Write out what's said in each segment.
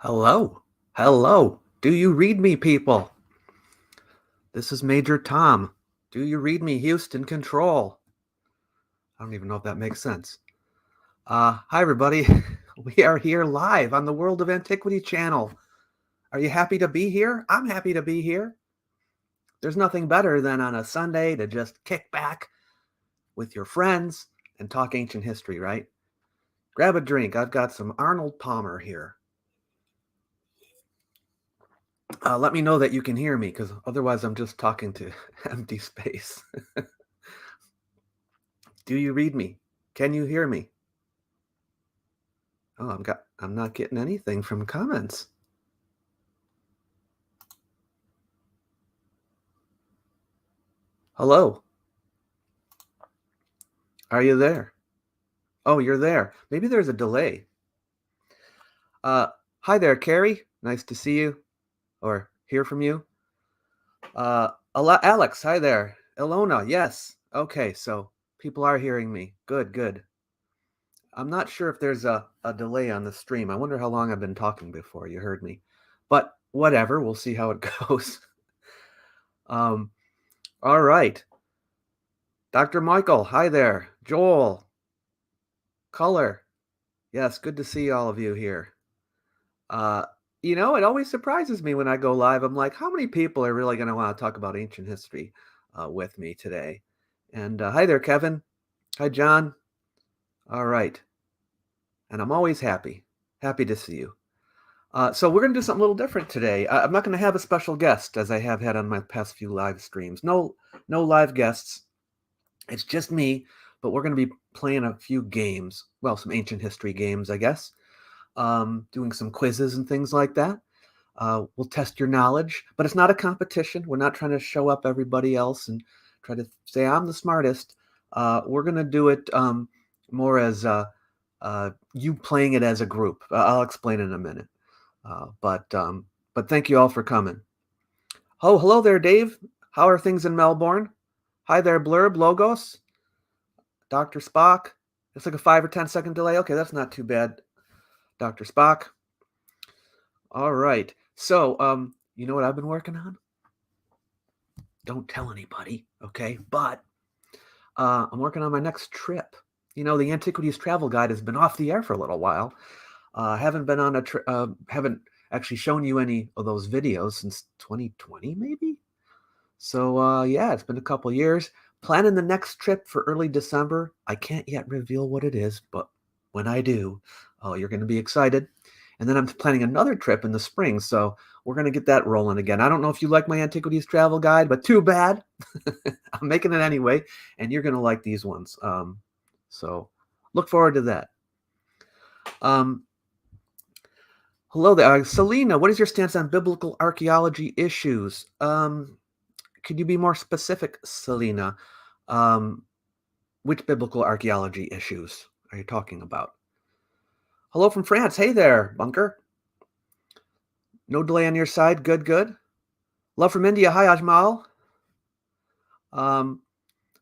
Hello. Hello. Do you read me, people? This is Major Tom. Do you read me, Houston Control? I don't even know if that makes sense. Hi, everybody. We are here live on the World of Antiquity channel. Are you happy to be here? I'm happy to be here. There's nothing better than on a Sunday to just kick back with your friends and talk ancient history, right? Grab a drink. I've got some Arnold Palmer here. Let me know that you can hear me, because otherwise I'm just talking to empty space. Do you read me? Can you hear me? Oh, I'm not getting anything from comments. Hello. Are you there? Oh, you're there. Maybe there's a delay. Hi there, Carrie. Nice to see you or hear from you. Alex, hi there. Ilona, yes. Okay, so people are hearing me. Good, good. I'm not sure if there's a delay on the stream. I wonder how long I've been talking before you heard me. But whatever, we'll see how it goes. All right. Dr. Michael, hi there. Joel, Color. Yes, good to see all of you here. It always surprises me when I go live. I'm like, how many people are really going to want to talk about ancient history with me today? And hi there, Kevin. Hi, John. All right. And I'm always happy to see you. So we're going to do something a little different today. I'm not going to have a special guest as I have had on my past few live streams. No live guests. It's just me, but we're going to be playing a few games. Well, some ancient history games, I guess. Doing some quizzes and things like that. We'll test your knowledge, but it's not a competition. We're not trying to show up everybody else and try to say I'm the smartest. We're going to do it more as you playing it as a group. I'll explain in a minute. But thank you all for coming. Oh, hello there, Dave. How are things in Melbourne? Hi there, Blurb, Logos, Dr. Spock. It's like a 5 or 10 second delay. Okay, that's not too bad, Dr. Spock. All right. So, you know what I've been working on? Don't tell anybody, okay? But I'm working on my next trip. The Antiquities Travel Guide has been off the air for a little while. Haven't been on haven't actually shown you any of those videos since 2020, maybe. So, yeah, it's been a couple years. Planning the next trip for early December. I can't yet reveal what it is, but when I do, you're going to be excited. And then I'm planning another trip in the spring, so we're going to get that rolling again. I don't know if you like my Antiquities Travel Guide, but too bad. I'm making it anyway, and you're going to like these ones. So look forward to that. Hello there. Selena, what is your stance on biblical archaeology issues? Could you be more specific, Selena? Which biblical archaeology issues are you talking about? Hello from France. Hey there, Bunker. No delay on your side. Good, good. Love from India. Hi, Ajmal.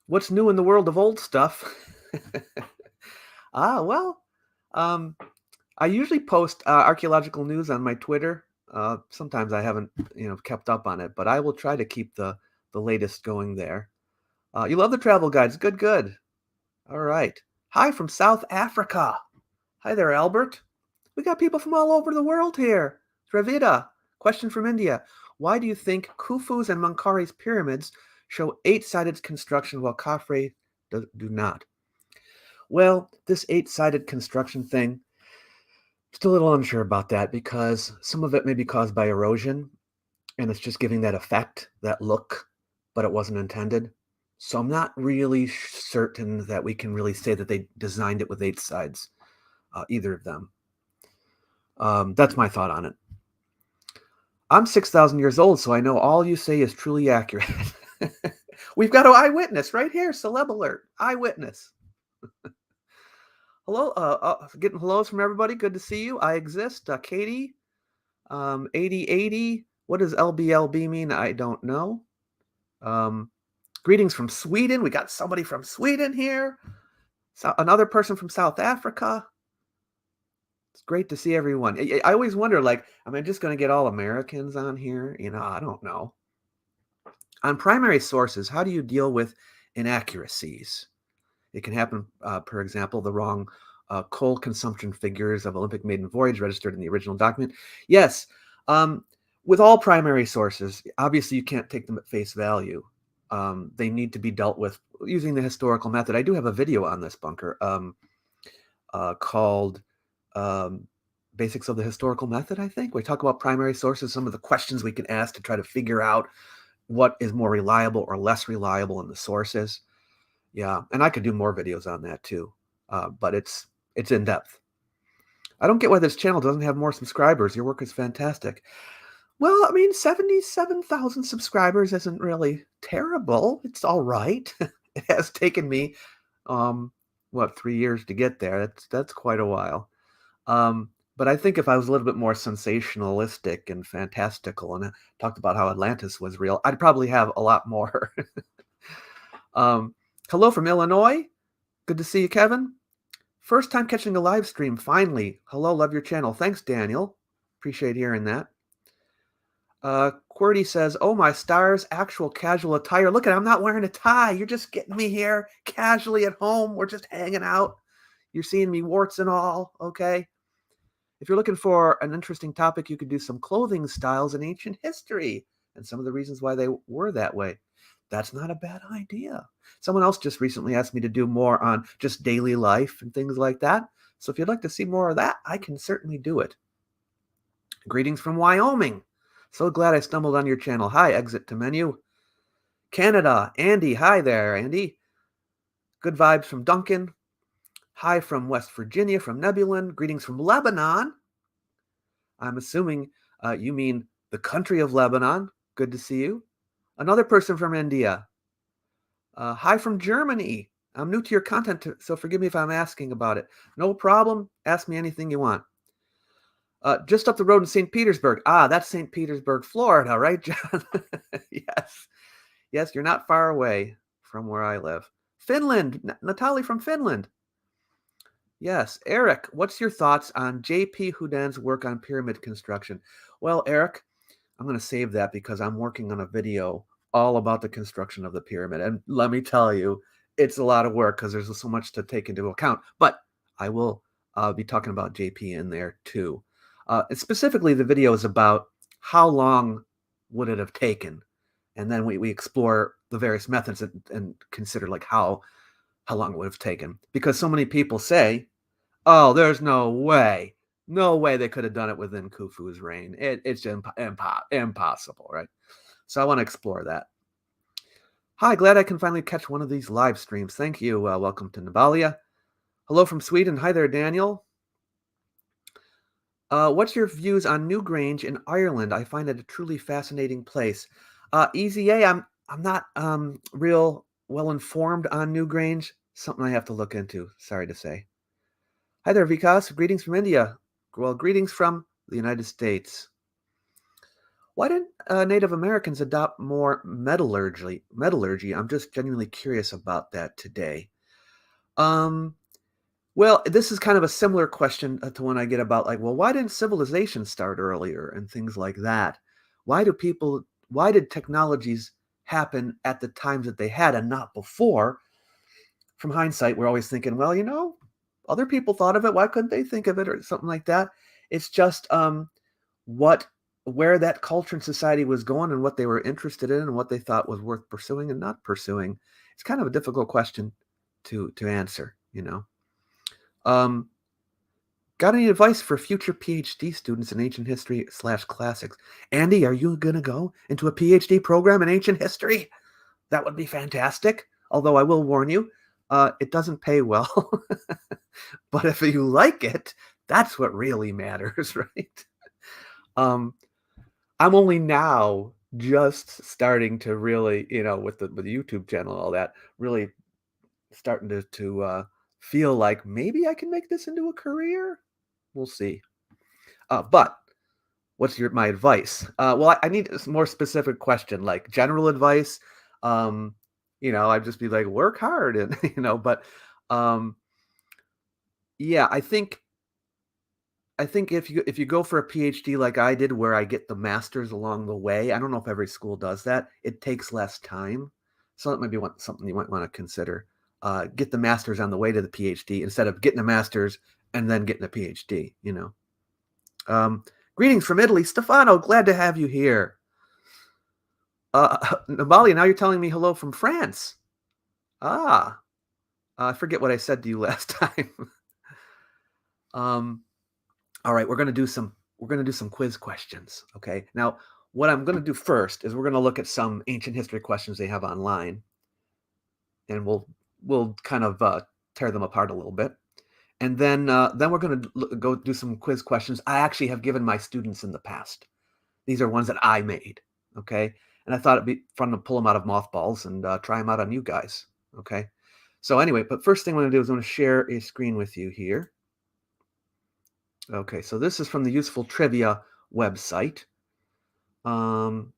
What's new in the world of old stuff? Well, I usually post archaeological news on my Twitter. Sometimes I haven't, kept up on it, but I will try to keep the latest going there. You love the travel guides. Good, good. All right. Hi from South Africa. Hi there, Albert. We got people from all over the world here. Dravida, question from India. Why do you think Khufu's and Menkare's pyramids show 8-sided construction while Khafre do not? Well, this 8-sided construction thing, still a little unsure about that because some of it may be caused by erosion and it's just giving that effect, that look, but it wasn't intended. So I'm not really certain that we can really say that they designed it with 8 sides, either of them. That's my thought on it. I'm 6,000 years old, so I know all you say is truly accurate. We've got an eyewitness right here, celeb alert, eyewitness. Hello, getting hellos from everybody. Good to see you. I exist. Katie, 8080. What does LBLB mean? I don't know. Greetings from Sweden. We got somebody from Sweden here. Another person from South Africa. It's great to see everyone. I always wonder, like, am I just going to get all Americans on here? I don't know. On primary sources, how do you deal with inaccuracies? It can happen, for example, the wrong coal consumption figures of Olympic maiden voyage registered in the original document. Yes, with all primary sources, obviously you can't take them at face value. They need to be dealt with using the historical method. I do have a video on this, Bunker, called Basics of the Historical Method, I think. We talk about primary sources, some of the questions we can ask to try to figure out what is more reliable or less reliable in the sources. Yeah, and I could do more videos on that too, but it's in depth. I don't get why this channel doesn't have more subscribers. Your work is fantastic. Well, I mean, 77,000 subscribers isn't really terrible. It's all right. It has taken me, 3 years to get there. That's quite a while. But I think if I was a little bit more sensationalistic and fantastical and talked about how Atlantis was real, I'd probably have a lot more. Hello from Illinois. Good to see you, Kevin. First time catching a live stream, finally. Hello, love your channel. Thanks, Daniel. Appreciate hearing that. QWERTY says, oh my stars, actual casual attire. Look at it, I'm not wearing a tie. You're just getting me here casually at home. We're just hanging out. You're seeing me warts and all, okay? If you're looking for an interesting topic, you could do some clothing styles in ancient history and some of the reasons why they were that way. That's not a bad idea. Someone else just recently asked me to do more on just daily life and things like that. So if you'd like to see more of that, I can certainly do it. Greetings from Wyoming. So glad I stumbled on your channel. Hi, exit to menu. Canada, Andy. Hi there, Andy. Good vibes from Duncan. Hi from West Virginia, from Nebulan. Greetings from Lebanon. I'm assuming you mean the country of Lebanon. Good to see you. Another person from India. Hi from Germany. I'm new to your content, so forgive me if I'm asking about it. No problem. Ask me anything you want. Just up the road in St. Petersburg. That's St. Petersburg, Florida, right, John? Yes. Yes, you're not far away from where I live. Finland. Natalie from Finland. Yes. Eric, what's your thoughts on J.P. Houdin's work on pyramid construction? Well, Eric, I'm going to save that because I'm working on a video all about the construction of the pyramid. And let me tell you, it's a lot of work because there's so much to take into account. But I will be talking about JP in there too. And specifically, the video is about how long would it have taken? And then we explore the various methods and consider like how long it would have taken. Because so many people say, oh, there's no way. No way they could have done it within Khufu's reign. It's impossible, right? So I want to explore that. Hi, glad I can finally catch one of these live streams. Thank you. Welcome to Nabalia. Hello from Sweden. Hi there, Daniel. What's your views on Newgrange in Ireland? I find it a truly fascinating place. Easy A, I'm not real well informed on Newgrange. Something I have to look into. Sorry to say. Hi there, Vikas. Greetings from India. Well, greetings from the United States. Why didn't Native Americans adopt more metallurgy? I'm just genuinely curious about that today. Well, this is kind of a similar question to one I get about like, well, why didn't civilization start earlier and things like that? Why did technologies happen at the times that they had and not before? From hindsight, we're always thinking, well, other people thought of it. Why couldn't they think of it or something like that? It's just where that culture and society was going and what they were interested in and what they thought was worth pursuing and not pursuing. It's kind of a difficult question to answer, Got any advice for future PhD students in ancient history / classics? Andy, are you going to go into a PhD program in ancient history? That would be fantastic. Although I will warn you, it doesn't pay well. But if you like it, that's what really matters, right? I'm only now just starting to really, with the YouTube channel and all that, really starting to feel like maybe I can make this into a career. We'll see. But what's my advice? Well, I need a more specific question, like general advice. I'd just be like, work hard and, but yeah, I think I think if you go for a PhD like I did, where I get the master's along the way, I don't know if every school does that. It takes less time, so that might be something you might want to consider. Get the master's on the way to the PhD instead of getting a master's and then getting a PhD. Greetings from Italy, Stefano. Glad to have you here. Nabali, now you're telling me hello from France. I forget what I said to you last time. All right, we're going to do some quiz questions. Okay. Now, what I'm going to do first is we're going to look at some ancient history questions they have online, and we'll kind of tear them apart a little bit, and then we're going to go do some quiz questions I actually have given my students in the past. These are ones that I made. Okay, and I thought it'd be fun to pull them out of mothballs and try them out on you guys. Okay. So anyway, but first thing I'm going to do is I'm going to share a screen with you here. Okay, so this is from the Useful Trivia website. And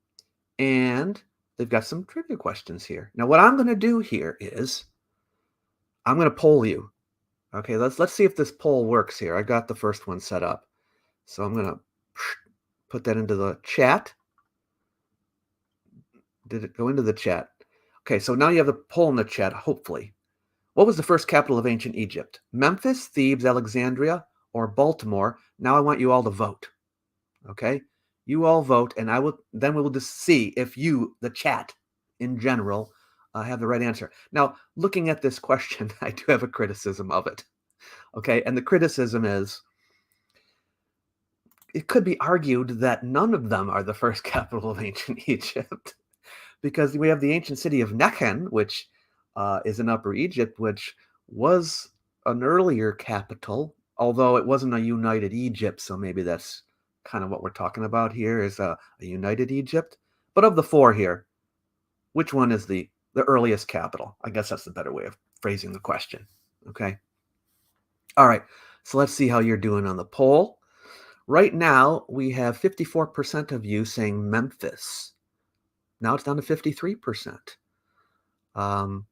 they've got some trivia questions here. Now, what I'm going to do here is I'm going to poll you. Okay, let's see if this poll works here. I got the first one set up. So I'm going to put that into the chat. Did it go into the chat? Okay, so now you have the poll in the chat, hopefully. What was the first capital of ancient Egypt? Memphis, Thebes, Alexandria, or Baltimore? Now I want you all to vote. Okay? You all vote, and we will just see if you, the chat in general, have the right answer. Now, looking at this question, I do have a criticism of it. Okay, and the criticism is, it could be argued that none of them are the first capital of ancient Egypt, because we have the ancient city of Nekhen, which is in Upper Egypt, which was an earlier capital, although it wasn't a united Egypt, so maybe that's kind of what we're talking about here, is a united Egypt. But of the four here, which one is the earliest capital? I guess that's the better way of phrasing the question. Okay. All right. So let's see how you're doing on the poll. Right now, we have 54% of you saying Memphis. Now it's down to 53%. For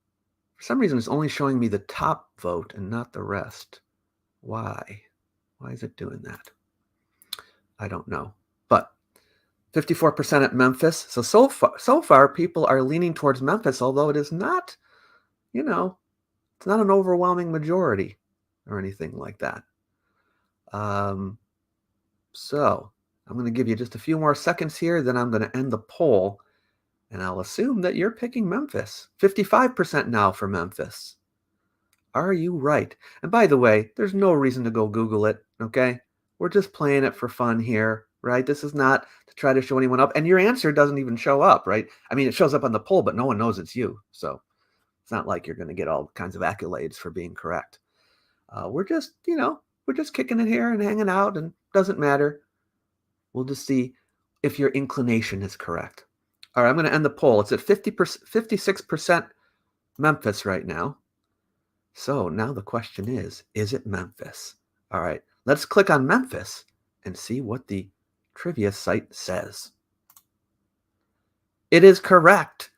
some reason, it's only showing me the top vote and not the rest. Why? Why is it doing that? I don't know. But 54% at Memphis. So far, people are leaning towards Memphis, although it is not, it's not an overwhelming majority or anything like that. So I'm going to give you just a few more seconds here, then I'm going to end the poll, and I'll assume that you're picking Memphis. 55% now for Memphis. Are you right? And by the way, there's no reason to go Google it, okay? We're just playing it for fun here, right? This is not to try to show anyone up. And your answer doesn't even show up, right? I mean, it shows up on the poll, but no one knows it's you. So it's not like you're going to get all kinds of accolades for being correct. We're just, we're just kicking it here and hanging out, and doesn't matter. We'll just see if your inclination is correct. All right, I'm going to end the poll. It's at 56% Memphis right now. So now the question is it Memphis? All right, let's click on Memphis and see what the trivia site says. It is correct.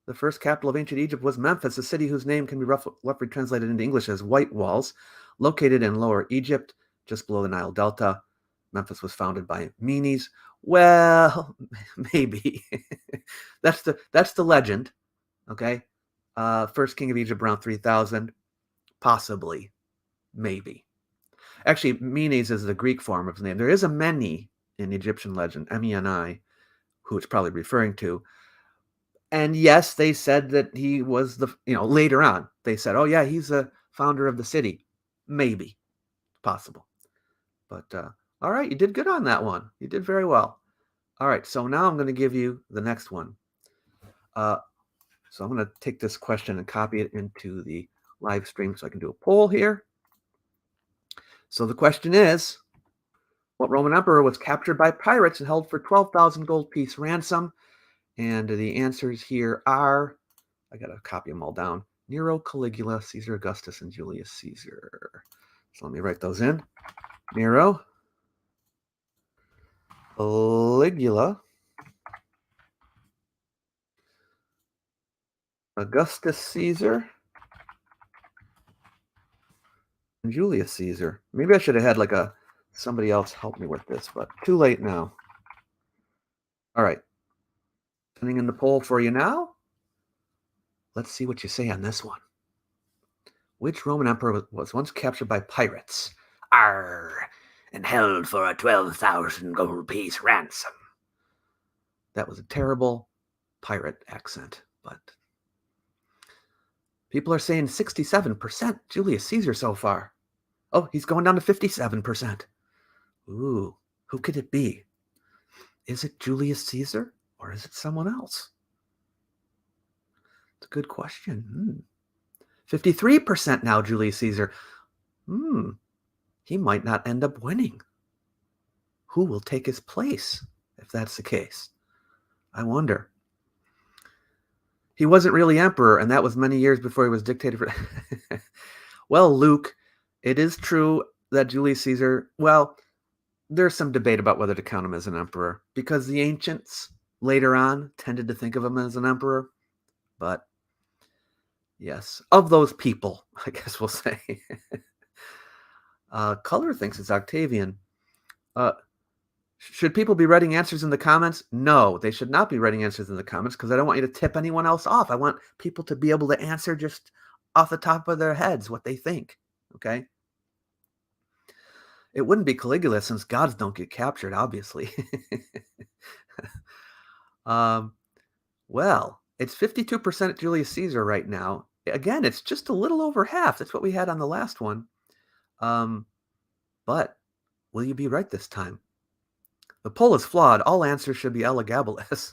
The first capital of ancient Egypt was Memphis, a city whose name can be roughly translated into English as White Walls, located in Lower Egypt, just below the Nile Delta. Memphis was founded by Menes. Well, maybe. That's the legend. Okay. First king of Egypt around 3000. Possibly. Maybe. Actually, Menes is the Greek form of his name. There is a Meni in Egyptian legend, Meni, who it's probably referring to. And yes, they said that he was later on, they said, oh yeah, he's the founder of the city. Maybe. Possible. But, all right, you did good on that one. You did very well. All right, so now I'm going to give you the next one. So I'm going to take this question and copy it into the live stream so I can do a poll here. So the question is, what Roman emperor was captured by pirates and held for 12,000 gold piece ransom? And the answers here are, I got to copy them all down, Nero, Caligula, Caesar Augustus, and Julius Caesar. So let me write those in. Nero, Caligula, Augustus Caesar, and Julius Caesar. Maybe I should have had like a somebody else help me with this, but too late now. All right. Sending in the poll for you now. Let's see what you say on this one. Which Roman emperor was once captured by pirates? Arr, and held for a 12,000 gold piece ransom. That was a terrible pirate accent, but people are saying 67% Julius Caesar so far. Oh, he's going down to 57%. Ooh, who could it be? Is it Julius Caesar or is it someone else? It's a good question. 53% now Julius Caesar. He might not end up winning. Who will take his place if that's the case? I wonder. He wasn't really emperor, and that was many years before he was dictator. Well, Luke, it is true that Julius Caesar, well, there's some debate about whether to count him as an emperor, because the ancients later on tended to think of him as an emperor. But yes, of those people, I guess we'll say. Color thinks it's Octavian. Should people be writing answers in the comments? No, they should not be writing answers in the comments because I don't want you to tip anyone else off. I want people to be able to answer just off the top of their heads what they think, okay? It wouldn't be Caligula since gods don't get captured, obviously. Well, it's 52% Julius Caesar right now. Again, it's just a little over half. That's what we had on the last one. But will you be right this time? The poll is flawed. All answers should be Elagabalus.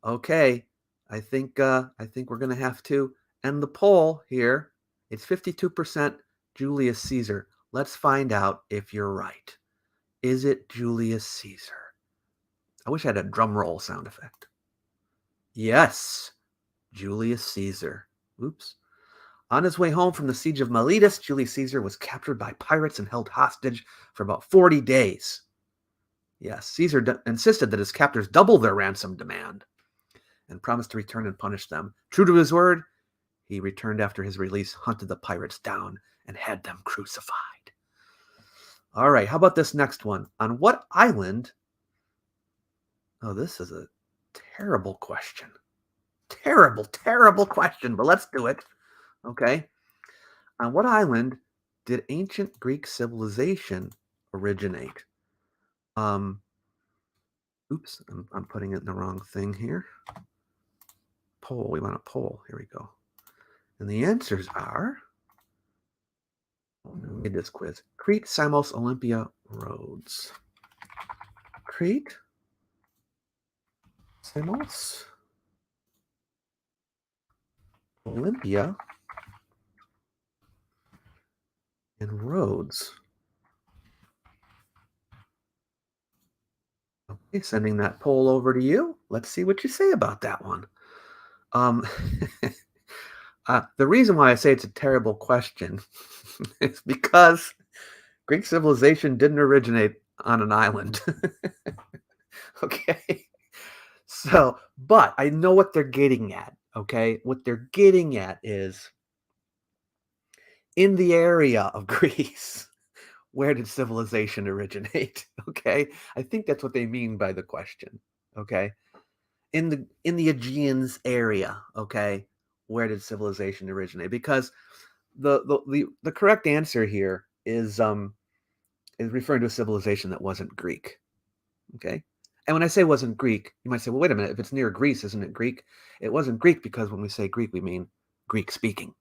Okay, I think we're going to have to end the poll here. It's 52% Julius Caesar. Let's find out if you're right. Is it Julius Caesar? I wish I had a drum roll sound effect. Yes, Julius Caesar. Oops. On his way home from the siege of Miletus, Julius Caesar was captured by pirates and held hostage for about 40 days. Yes, Caesar insisted that his captors double their ransom demand and promised to return and punish them. True to his word, he returned after his release, hunted the pirates down, and had them crucified. All right, how about this next one? On what island? Oh, this is a terrible question. Terrible, terrible question, but let's do it. Okay. On what island did ancient Greek civilization originate? Oops, I'm putting it in the wrong thing here. Poll, we want a poll. Here we go. And the answers are, read this quiz. Crete, Samos, Olympia, Rhodes. Crete, Samos, Olympia, and Rhodes. Okay, sending that poll over to you. Let's see what you say about that one. The reason why I say it's a terrible question is because Greek civilization didn't originate on an island. Okay. So, but I know what they're getting at. Okay. What they're getting at is in the area of Greece, where did civilization originate? Okay. I think that's what they mean by the question. Okay. In the Aegean's area. Okay. Where did civilization originate? Because the correct answer here is referring to a civilization that wasn't Greek. Okay. And when I say wasn't Greek, you might say, well, wait a minute, if it's near Greece, isn't it Greek? It wasn't Greek because when we say Greek, we mean Greek speaking.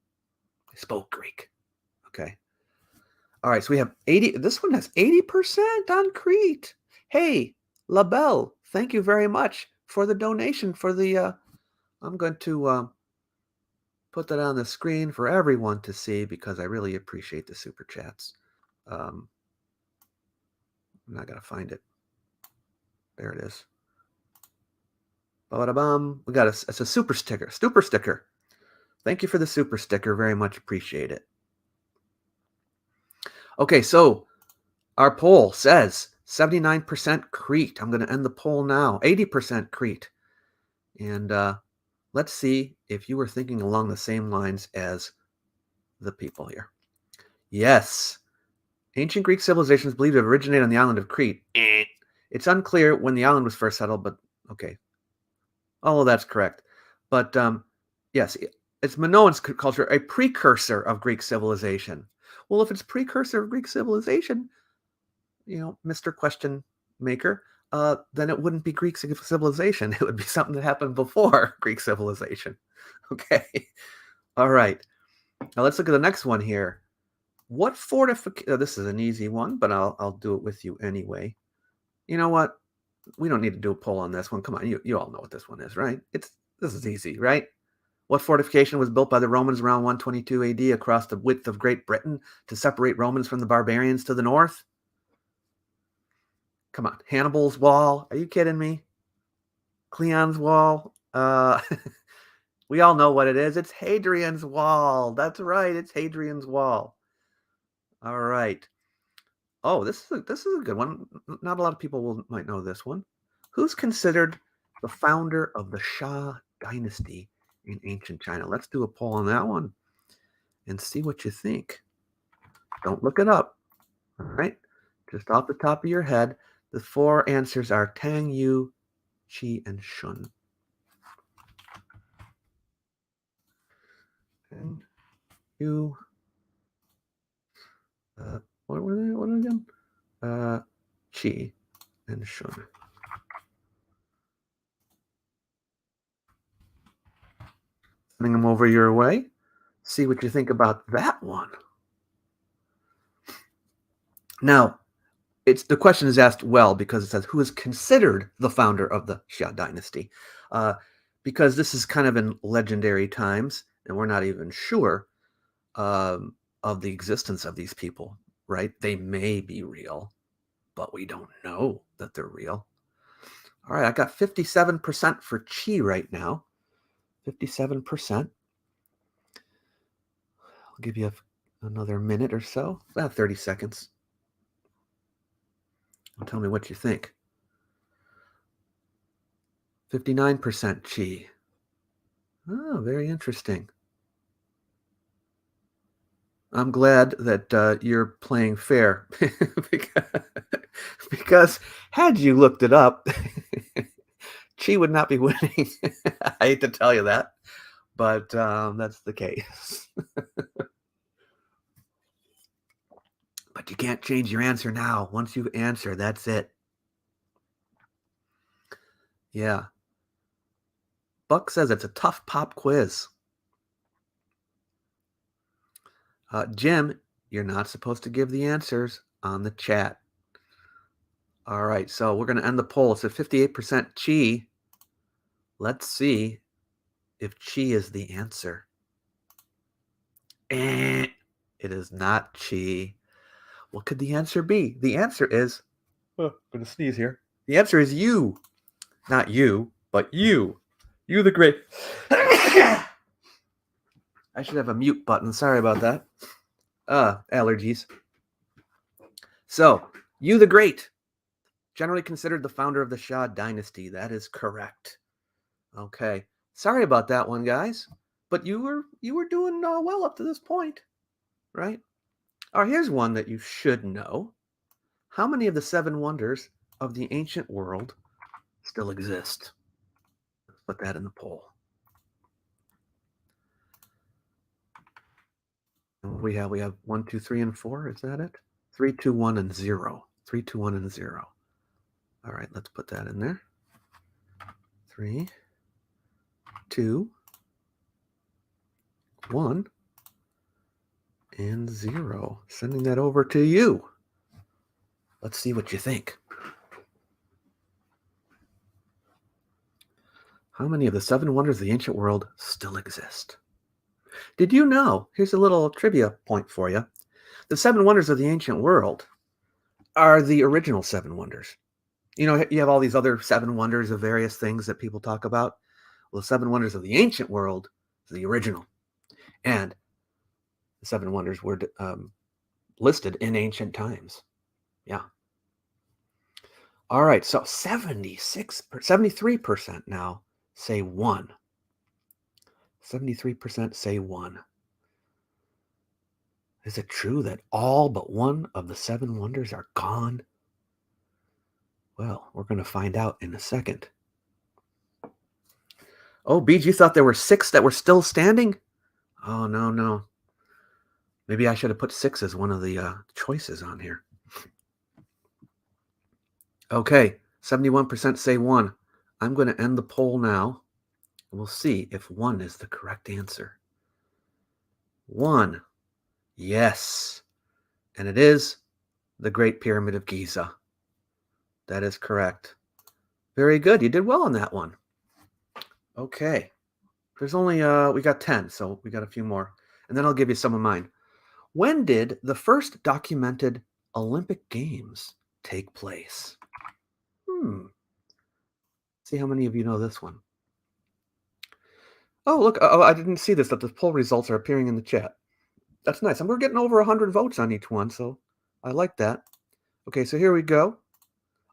They spoke Greek. Okay. All right, so we have 80. This one has 80% on Crete. Hey, LaBelle, thank you very much for the donation for the I'm going to put that on the screen for everyone to see because I really appreciate the super chats. I'm not going to find it. There it is. Ba-da-bum. We got it's a super sticker. Super sticker. Thank you for the super sticker. Very much appreciate it. Okay, so our poll says 79% Crete. I'm going to end the poll now. 80% Crete. And let's see if you were thinking along the same lines as the people here. Yes, Ancient Greek civilization is believed to have originated on the island of Crete. It's unclear when the island was first settled, but okay. Oh, that's correct. But yes, it's Minoan culture, a precursor of Greek civilization. Well, if it's precursor of Greek civilization, Mr. Question Maker, then it wouldn't be Greek civilization. It would be something that happened before Greek civilization. Okay. All right. Now let's look at the next one here. What fortification? This is an easy one, but I'll do it with you anyway. You know what? We don't need to do a poll on this one. Come on, you all know what this one is, right? This is easy, right? What fortification was built by the Romans around 122 AD across the width of Great Britain to separate Romans from the barbarians to the north? Come on, Hannibal's Wall. Are you kidding me? Cleon's Wall. We all know what it is. It's Hadrian's Wall. That's right. It's Hadrian's Wall. All right. Oh, this is a good one. Not a lot of people might know this one. Who's considered the founder of the Shah dynasty in ancient China? Let's do a poll on that one and see what you think. Don't look it up. All right. Just off the top of your head, the four answers are Tang, Yu, Qi, and Shun. And Yu. What were they? What again? Qi and Shun. Sending them over your way. See what you think about that one. Now, the question is asked well because it says who is considered the founder of the Xia dynasty, because this is kind of in legendary times, and we're not even sure of the existence of these people. Right? They may be real, but we don't know that they're real. All right, I got 57% for Qi right now. 57%. I'll give you another minute or so, about 30 seconds. Tell me what you think. 59% Qi. Oh, very interesting. I'm glad that you're playing fair because had you looked it up, Qi would not be winning. I hate to tell you that, but that's the case. But you can't change your answer now. Once you answer, that's it. Yeah. Buck says it's a tough pop quiz. Jim, you're not supposed to give the answers on the chat. All right, so we're going to end the poll. It's at 58% Qi. Let's see if Qi is the answer. It is not Qi. What could the answer be? The answer is, I'm going to sneeze here. The answer is you. Not you, but you. You the great. I should have a mute button. Sorry about that. Allergies. So, you the Great, generally considered the founder of the Shah dynasty. That is correct. Okay. Sorry about that one, guys. But you were doing well up to this point, right? All right, here's one that you should know. How many of the 7 wonders of the ancient world still exist? Let's put that in the poll. We have 1, 2, 3, and 4. Is that it? 3, 2, 1, and 0. 3, 2, 1, and 0. All right, let's put that in there. 3, 2, 1, and 0. Sending that over to you. Let's see what you think. How many of the 7 wonders of the ancient world still exist? Did you know? Here's a little trivia point for you. The 7 wonders of the ancient world are the original 7 wonders. You know, you have all these other 7 wonders of various things that people talk about. Well, the 7 wonders of the ancient world is the original. And the 7 wonders were listed in ancient times. Yeah. All right, so 73% now say 1. 73% say 1. Is it true that all but one of the 7 wonders are gone? Well, we're going to find out in a second. Oh, Beej, you thought there were 6 that were still standing? Oh, no. Maybe I should have put 6 as one of the choices on here. Okay, 71% say 1. I'm going to end the poll now. We'll see if 1 is the correct answer. 1. Yes. And it is the Great Pyramid of Giza. That is correct. Very good. You did well on that one. Okay. There's only, we got 10, so we got a few more. And then I'll give you some of mine. When did the first documented Olympic Games take place? See how many of you know this one. Oh, look. Oh, I didn't see this, that the poll results are appearing in the chat. That's nice. And we're getting over 100 votes on each one, so I like that. Okay, so here we go.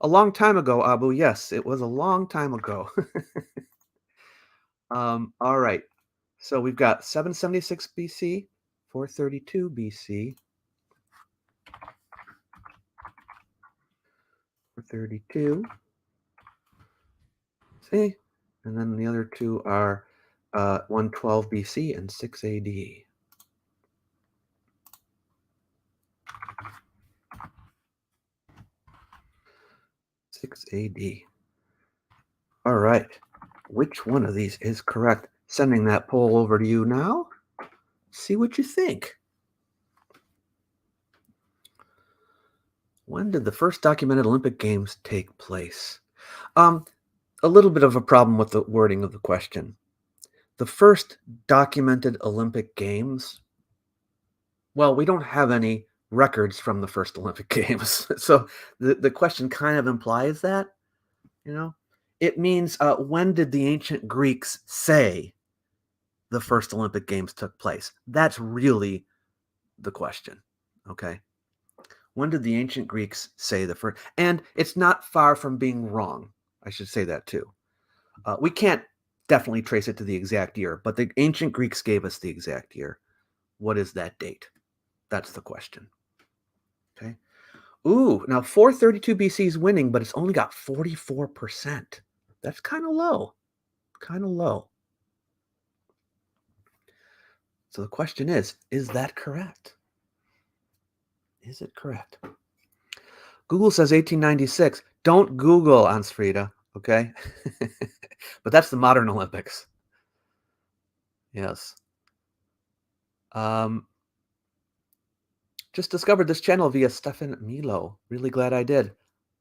A long time ago, Abu. Yes, it was a long time ago. All right. So we've got 776 BC, 432 BC, 432. See? And then the other two are 112 BC and 6 AD. 6 AD. All right. Which one of these is correct? Sending that poll over to you now. See what you think. When did the first documented Olympic Games take place? A little bit of a problem with the wording of the question. The first documented Olympic Games, well, we don't have any records from the first Olympic Games. So the question kind of implies that, you know. It means when did the ancient Greeks say the first Olympic Games took place? That's really the question, okay? When did the ancient Greeks say the first? And it's not far from being wrong. I should say that too. We can't definitely trace it to the exact year, but the ancient Greeks gave us the exact year. What is that date? That's the question. Okay. Ooh, now 432 BC is winning, but it's only got 44%. That's kind of low. Kind of low. So the question is that correct? Is it correct? Google says 1896. Don't Google, Ansfrida, okay? But that's the modern Olympics. Yes. Just discovered this channel via Stefan Milo. Really glad I did.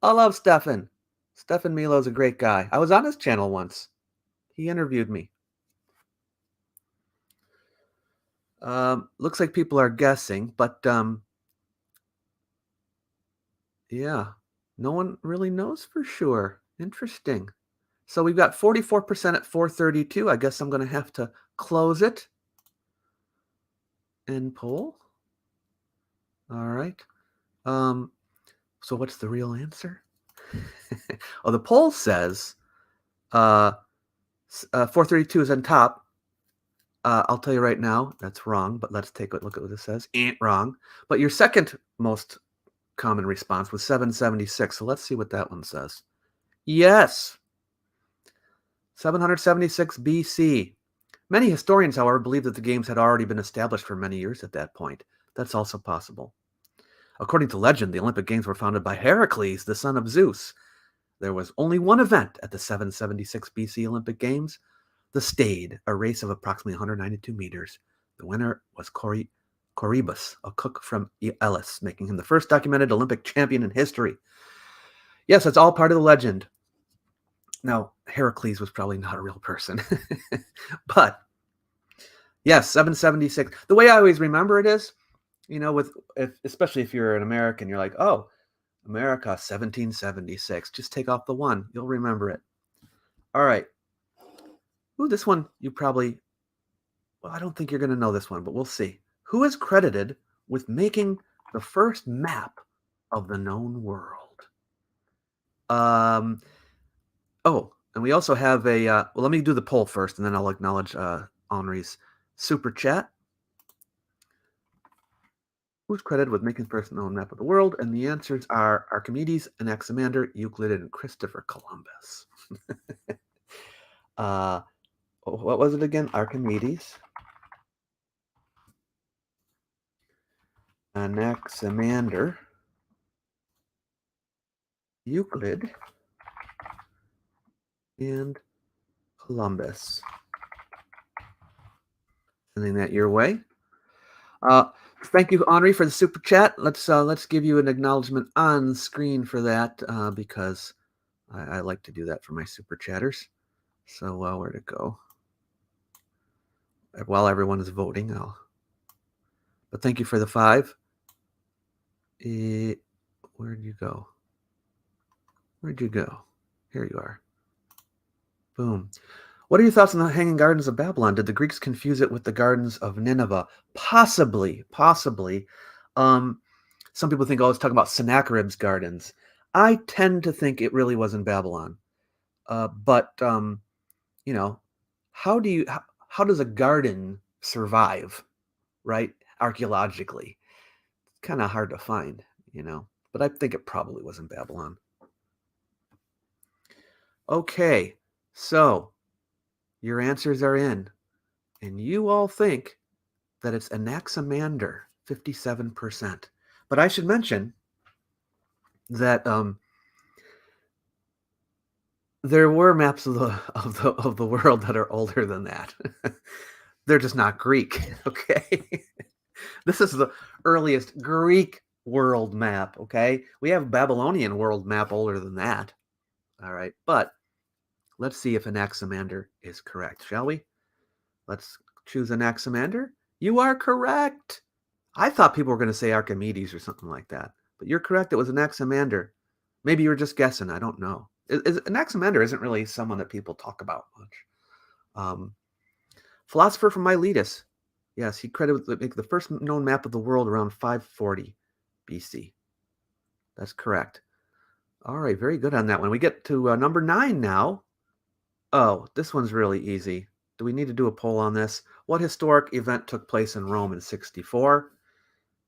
I love Stefan. Stefan Milo's a great guy. I was on his channel once. He interviewed me. Looks like people are guessing, but yeah, no one really knows for sure. Interesting. So we've got 44% at 432. I guess I'm going to have to close it and poll. All right. So what's the real answer? Oh, the poll says 432 is on top. I'll tell you right now, that's wrong, but let's take a look at what this says. Ain't wrong. But your second most common response was 776. So let's see what that one says. Yes. 776 BC. Many historians, however, believe that the games had already been established for many years at that point. That's also possible. According to legend, the Olympic Games were founded by Heracles, the son of Zeus. There was only one event at the 776 BC Olympic Games, the Stade, a race of approximately 192 meters. The winner was Corybus, a cook from Elis, making him the first documented Olympic champion in history. Yes, that's all part of the legend. Now, Heracles was probably not a real person. But, yes, 776. The way I always remember it is, you know, especially if you're an American, you're like, oh, America, 1776. Just take off the one. You'll remember it. All right. Ooh, this one you probably, well, I don't think you're going to know this one, but we'll see. Who is credited with making the first map of the known world? Oh, and we also have a, well, let me do the poll first, and then I'll acknowledge Henri's super chat. Who's credited with making the first known map of the world? And the answers are Archimedes, Anaximander, Euclid, and Christopher Columbus. What was it again? Archimedes, Anaximander, Euclid, and Columbus. Sending that your way. Thank you, Henri, for the super chat. Let's give you an acknowledgement on screen for that because I like to do that for my super chatters. So where'd it go? While everyone is voting, but thank you for the 5. Where'd you go? Where'd you go? Here you are. Boom. What are your thoughts on the Hanging Gardens of Babylon? Did the Greeks confuse it with the Gardens of Nineveh? Possibly. Some people think, it's talking about Sennacherib's gardens. I tend to think it really was in Babylon. But how does a garden survive, right? Archaeologically, it's kind of hard to find, But I think it probably was in Babylon. Okay, so your answers are in, and you all think that it's Anaximander, 57%. But I should mention that there were maps of the world that are older than that. They're just not Greek, okay? This is the earliest Greek world map, okay? We have Babylonian world map older than that. All right, but let's see if Anaximander is correct, shall we? Let's choose Anaximander. You are correct. I thought people were going to say Archimedes or something like that, but you're correct. It was Anaximander. Maybe you were just guessing. I don't know. Anaximander isn't really someone that people talk about much. Philosopher from Miletus. Yes, he credited with the first known map of the world around 540 BC. That's correct. All right, very good on that one. We get to number 9 now. Oh, this one's really easy. Do we need to do a poll on this? What historic event took place in Rome in 64?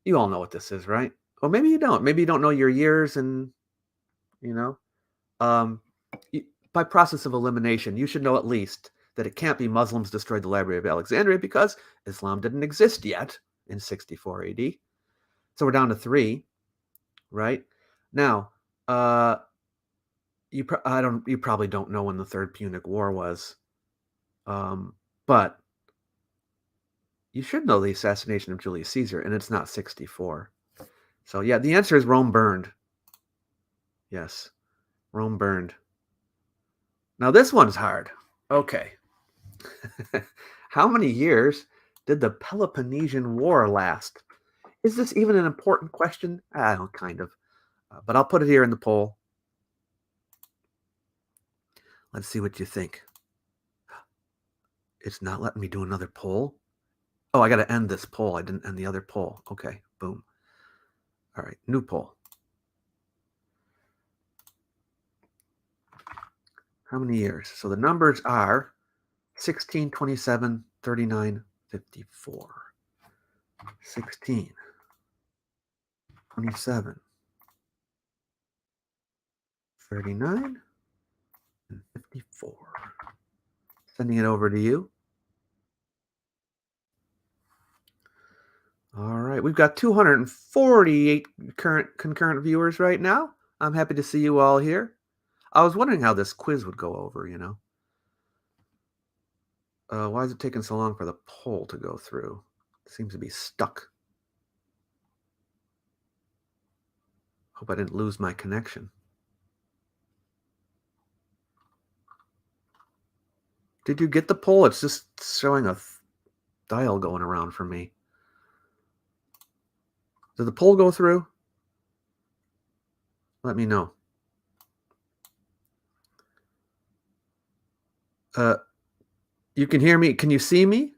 You all know what this is, right? Well, maybe you don't. Maybe you don't know your years and, by process of elimination, you should know at least that it can't be Muslims destroyed the Library of Alexandria because Islam didn't exist yet in 64 AD. So we're down to 3, right? Now, you probably don't know when the Third Punic War was, but you should know the assassination of Julius Caesar, and it's not 64. So yeah, the answer is Rome burned. Yes, Rome burned. Now this one's hard. Okay. How many years did the Peloponnesian War last? Is this even an important question? Kind of. But I'll put it here in the poll. Let's see what you think. It's not letting me do another poll. Oh, I got to end this poll. I didn't end the other poll. Okay, boom. All right, new poll. How many years? So the numbers are 16, 27, 39, 54. 16, 27, 39, and 54. Sending it over to you. All right, we've got 248 concurrent viewers right now. I'm happy to see you all here. I was wondering how this quiz would go over, Why is it taking so long for the poll to go through? It seems to be stuck. Hope I didn't lose my connection. Did you get the poll? It's just showing a dial going around for me. Did the poll go through? Let me know. You can hear me? Can you see me?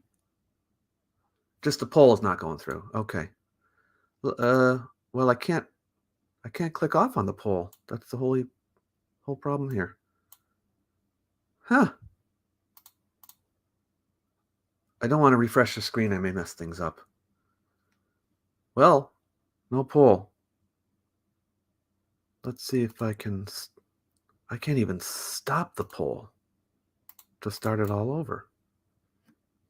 Just the poll is not going through. Okay. Well, I can't click off on the poll. That's the whole problem here. Huh. I don't want to refresh the screen. I may mess things up. Well, No poll. Let's see if I can. I can't even stop the poll to start it all over.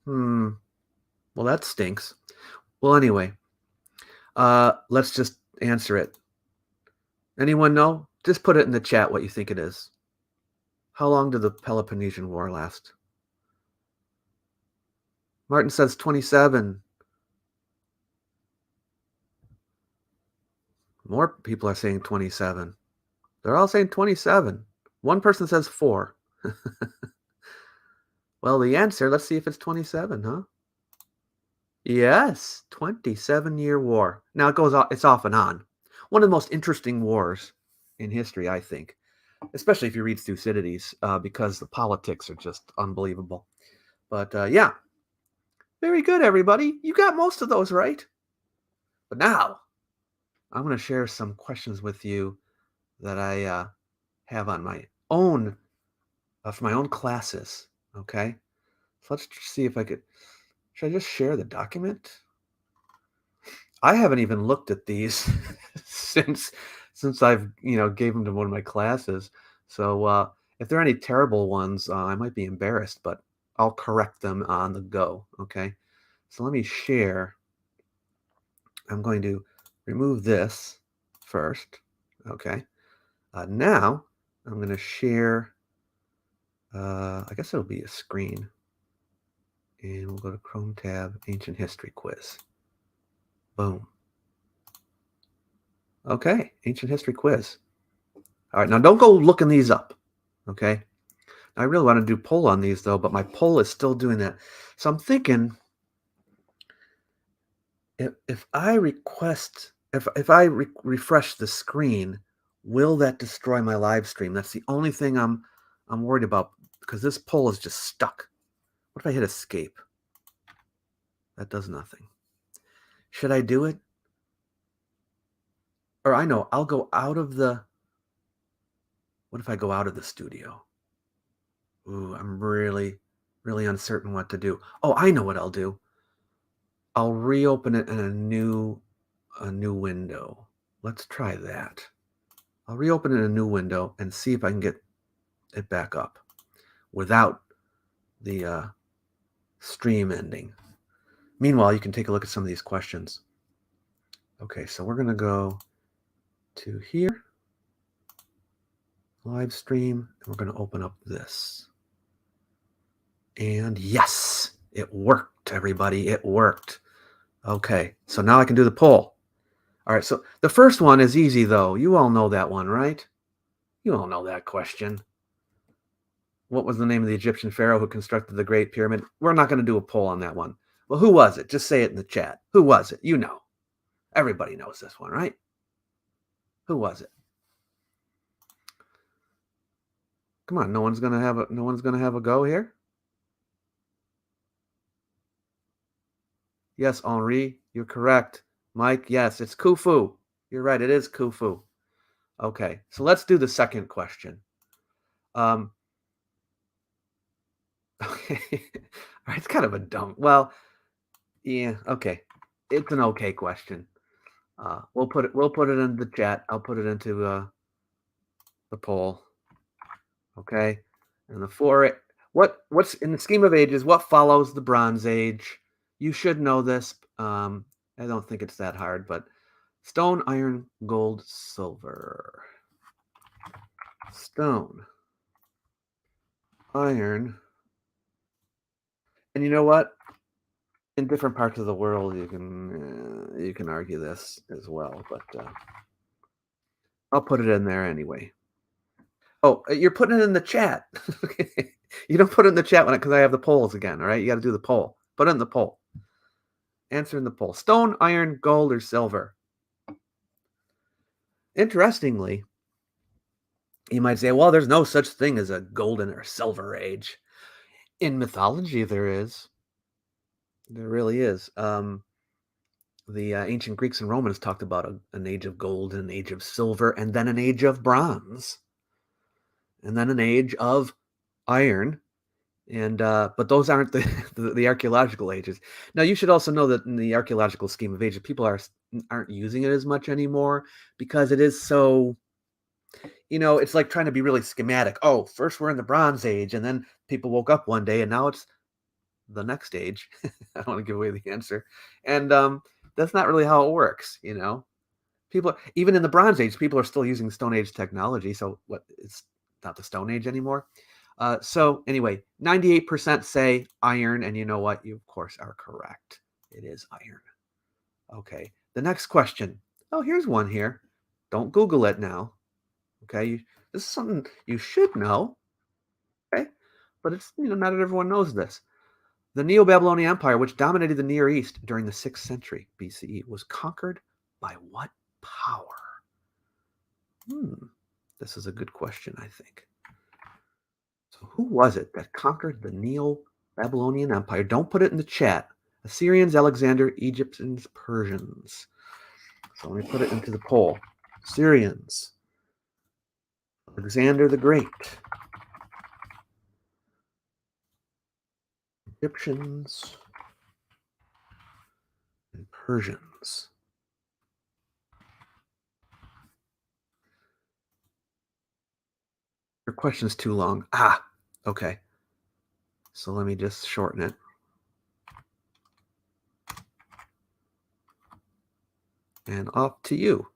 Well, that stinks. Well, anyway, let's just answer it. Anyone know? Just put it in the chat what you think it is. How long did the Peloponnesian War last? Martin says 27. More people are saying 27. They're all saying 27. One person says 4. Well, the answer, let's see if it's 27, huh? Yes, 27-year war. Now it's off and on. One of the most interesting wars in history, I think, especially if you read Thucydides, because the politics are just unbelievable. But yeah, very good, everybody. You got most of those right. But now, I'm going to share some questions with you that I have on my own, for my own classes, okay? So let's see if I could, should I just share the document? I haven't even looked at these since I've, gave them to one of my classes. So if there are any terrible ones, I might be embarrassed, but I'll correct them on the go, okay? So let me share. I'm going to remove this first, okay? Now I'm going to share, I guess it'll be a screen. And we'll go to Chrome tab, Ancient History Quiz. Boom. Okay, Ancient History Quiz. All right, now don't go looking these up, okay? I really want to do poll on these, though, but my poll is still doing that. So I'm thinking, if I refresh the screen, will that destroy my live stream? That's the only thing I'm worried about, because this poll is just stuck. What if I hit escape? That does nothing. Should I do it? Or I know, I'll go out of the... What if I go out of the studio? Ooh, I'm really, really uncertain what to do. Oh, I know what I'll do. I'll reopen it in a new window. Let's try that. I'll reopen it in a new window and see if I can get it back up without the stream ending. Meanwhile, you can take a look at some of these questions. Okay, so we're going to go to here, live stream, and we're going to open up this. And yes, it worked, everybody. It worked. Okay, so now I can do the poll. All right, so the first one is easy, though. You all know that one, right? You all know that question. What was the name of the Egyptian pharaoh who constructed the Great Pyramid? We're not going to do a poll on that one. Well, who was it? Just say it in the chat. Who was it? You know. Everybody knows this one, right? Who was it? Come on, no one's going to have a go here? Yes, Henri, you're correct. Mike, yes, it's Khufu. You're right, it is Khufu. Okay, so let's do the second question. Okay, all right, it's kind of a dumb. Well, yeah, okay, it's an okay question. We'll put it in the chat. I'll put it into the poll. Okay, and what's in the scheme of ages? What follows the Bronze Age? You should know this. I don't think it's that hard, but stone, iron, gold, silver. Stone, iron, and you know what? In different parts of the world, you can argue this as well, but I'll put it in there anyway. Oh, you're putting it in the chat. You don't put it in the chat because I have the polls again. All right, you got to do the poll. Put it in the poll. Answer in the poll: stone, iron, gold, or silver. Interestingly, you might say, well, there's no such thing as a golden or silver age. In mythology, there is. There really is. The ancient Greeks and Romans talked about an age of gold, an age of silver, and then an age of bronze, and then an age of iron, And but those aren't the archaeological ages. Now you should also know that in the archaeological scheme of ages, people aren't using it as much anymore because it is so, it's like trying to be really schematic. Oh, first we're in the Bronze Age, and then people woke up one day, and now it's the next age. I don't want to give away the answer, and that's not really how it works. People, even in the Bronze Age, people are still using Stone Age technology. So what? It's not the Stone Age anymore. So anyway, 98% say iron, and you know what? You of course are correct. It is iron. Okay. The next question. Oh, here's one here. Don't Google it now. Okay. This is something you should know. Okay. But it's not everyone knows this. The Neo-Babylonian Empire, which dominated the Near East during the 6th century BCE, was conquered by what power? This is a good question, I think. So who was it that conquered the Neo-Babylonian Empire? Don't put it in the chat. Assyrians, Alexander, Egyptians, Persians. So let me put it into the poll. Assyrians, Alexander the Great, Egyptians, and Persians. Your question's too long. Okay. So let me just shorten it. And off to you.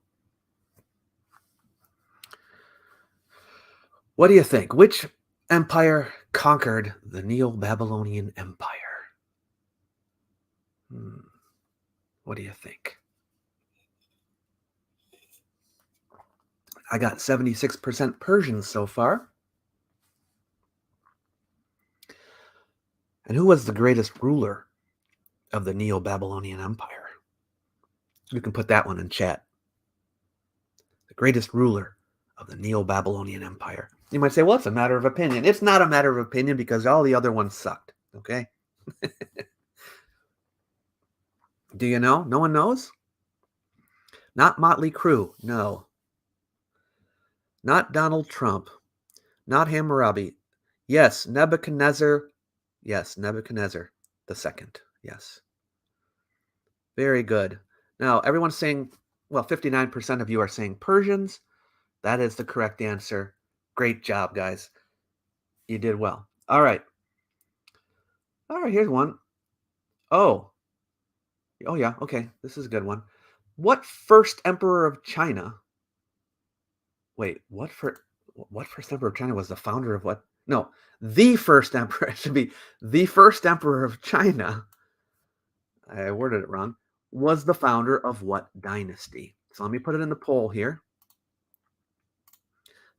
What do you think? Which empire conquered the Neo-Babylonian Empire? What do you think? I got 76% Persians so far. And who was the greatest ruler of the Neo-Babylonian Empire? You can put that one in chat. The greatest ruler of the Neo-Babylonian Empire. You might say, well, it's a matter of opinion. It's not a matter of opinion because all the other ones sucked, okay? Do you know? No one knows? Not Motley Crue, no. Not Donald Trump. Not Hammurabi. Yes, Nebuchadnezzar. Yes, Nebuchadnezzar the second. Yes. Very good. Now, everyone's saying, well, 59% of you are saying Persians. That is the correct answer. Great job, guys. You did well. All right. All right, here's one. Oh, yeah. Okay, this is a good one. What first emperor of China? Wait, what first emperor of China was the founder of what? No, the first emperor. It should be the first emperor of China. I worded it wrong. Was the founder of what dynasty? So let me put it in the poll here.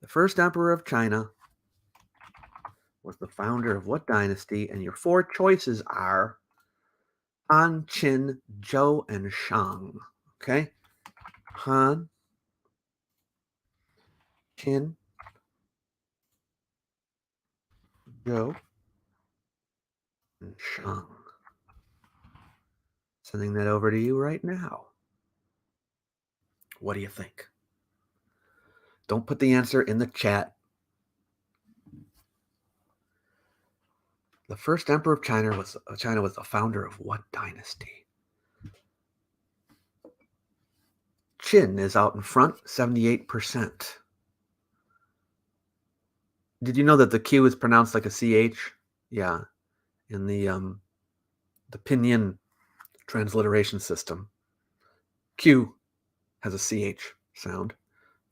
The first emperor of China was the founder of what dynasty? And your four choices are Han, Qin, Zhou, and Shang. Okay? Han, Qin, Zhou, and Shang. Sending that over to you right now. What do you think? Don't put the answer in the chat. The first emperor of China was the founder of what dynasty? Qin is out in front, 78%. Did you know that the Q is pronounced like a CH? Yeah, in the Pinyin transliteration system. Q has a CH sound.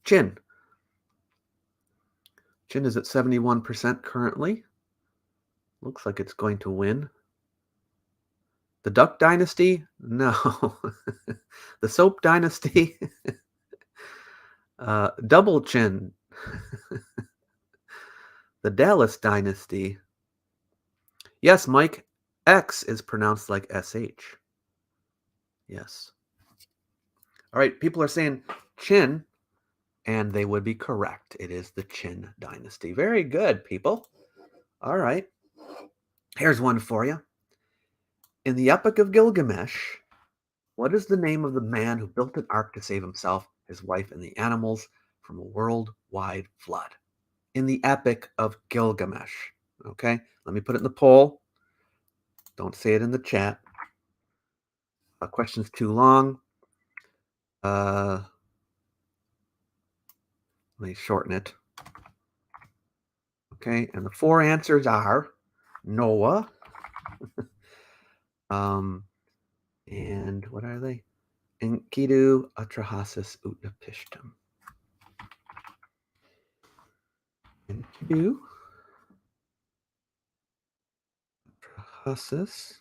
Qin. Qin is at 71% currently. Looks like it's going to win. The Duck Dynasty? No. The Soap Dynasty? Double Chin. The Dallas Dynasty. Yes, Mike, X is pronounced like SH. Yes. All right, people are saying Qin, and they would be correct. It is the Qin Dynasty. Very good, people. All right. Here's one for you. In the Epic of Gilgamesh, what is the name of the man who built an ark to save himself, his wife, and the animals from a worldwide flood? In the Epic of Gilgamesh. Okay, let me put it in the poll. Don't say it in the chat. A question's too long. Let me shorten it. Okay, and the 4 answers are Noah. And what are they? Enkidu, Atrahasis, Utnapishtim. Enkidu, Atrahasis,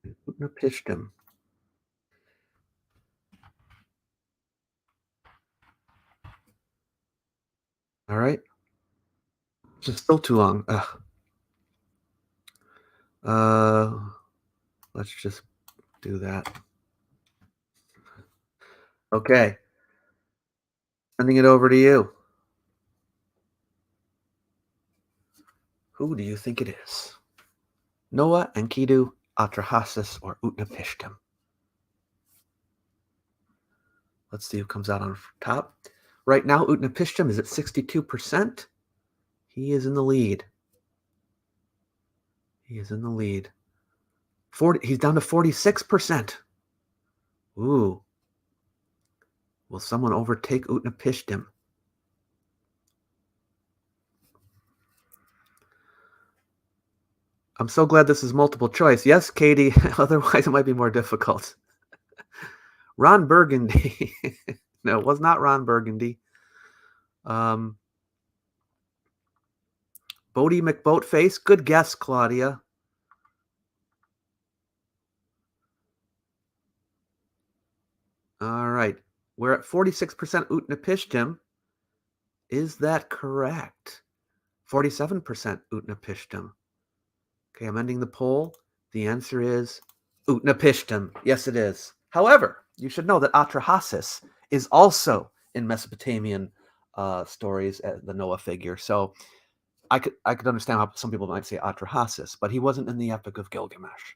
and Utnapishtim. All right. It's just still too long. Let's just do that. Okay. Sending it over to you. Who do you think it is? Noah, Enkidu, Atrahasis, or Utnapishtim? Let's see who comes out on top. Right now, Utnapishtim is at 62%. He is in the lead. He is in the lead. He's down to 46%. Ooh. Will someone overtake Utnapishtim? I'm so glad this is multiple choice. Yes, Katie. Otherwise, it might be more difficult. Ron Burgundy. No, it was not Ron Burgundy. Bodie McBoatface. Good guess, Claudia. All right. We're at 46% Utnapishtim. Is that correct? 47% Utnapishtim. Okay, I'm ending the poll. The answer is Utnapishtim. Yes, it is. However, you should know that Atrahasis is also in Mesopotamian stories, the Noah figure. So I could understand how some people might say Atrahasis, but he wasn't in the Epic of Gilgamesh.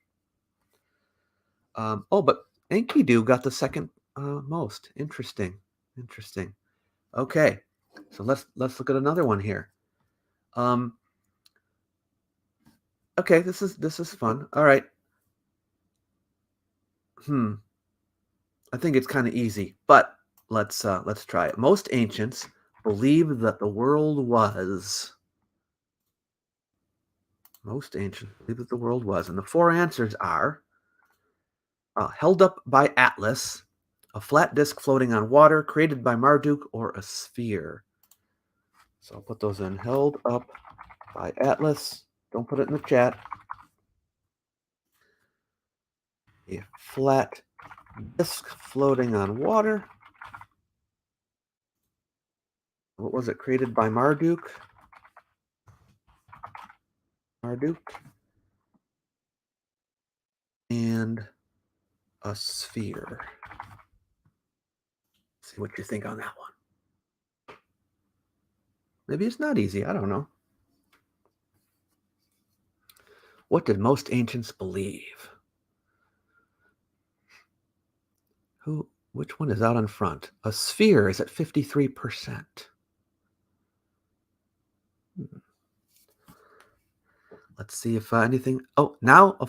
But Enkidu got the second most. Interesting. Okay, so let's look at another one here. Okay, this is fun. All right. I think it's kind of easy, but let's try it. Most ancients believed that the world was. Most ancients believe that the world was, and the 4 answers are held up by Atlas, a flat disk floating on water, created by Marduk, or a sphere. So I'll put those in. Held up by Atlas. Don't put it in the chat. A flat disk floating on water. What was it? Created by Marduk. And a sphere. See what you think on that one. Maybe it's not easy. I don't know. What did most ancients believe? Which one is out in front? A sphere is at 53%. Let's see if anything. Oh, now a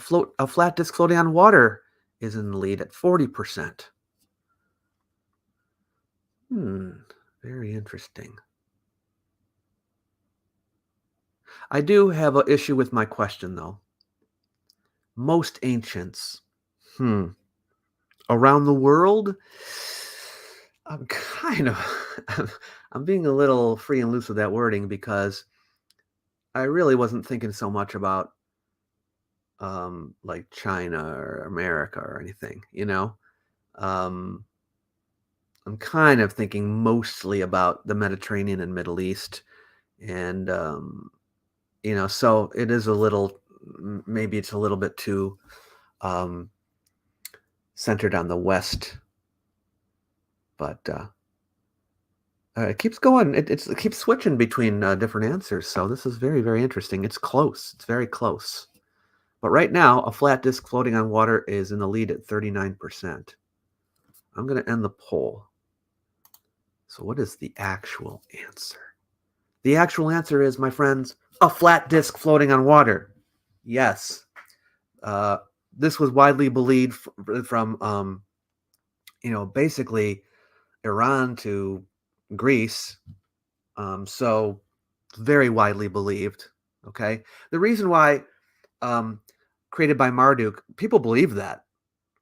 flat disk floating on water is in the lead at 40%. Very interesting. I do have an issue with my question, though. Most ancients. Around the world? I'm being a little free and loose with that wording because I really wasn't thinking so much about like China or America or anything, I'm kind of thinking mostly about the Mediterranean and Middle East, and so it is maybe it's a little bit too centered on the West, but it keeps going. It keeps switching between different answers, so this is very, very interesting. It's close. It's very close. But right now, a flat disk floating on water is in the lead at 39%. I'm going to end the poll. So what is the actual answer? The actual answer is, my friends, a flat disk floating on water. Yes. This was widely believed from, basically Iran to Greece. So very widely believed. Okay. The reason why created by Marduk, people believe that,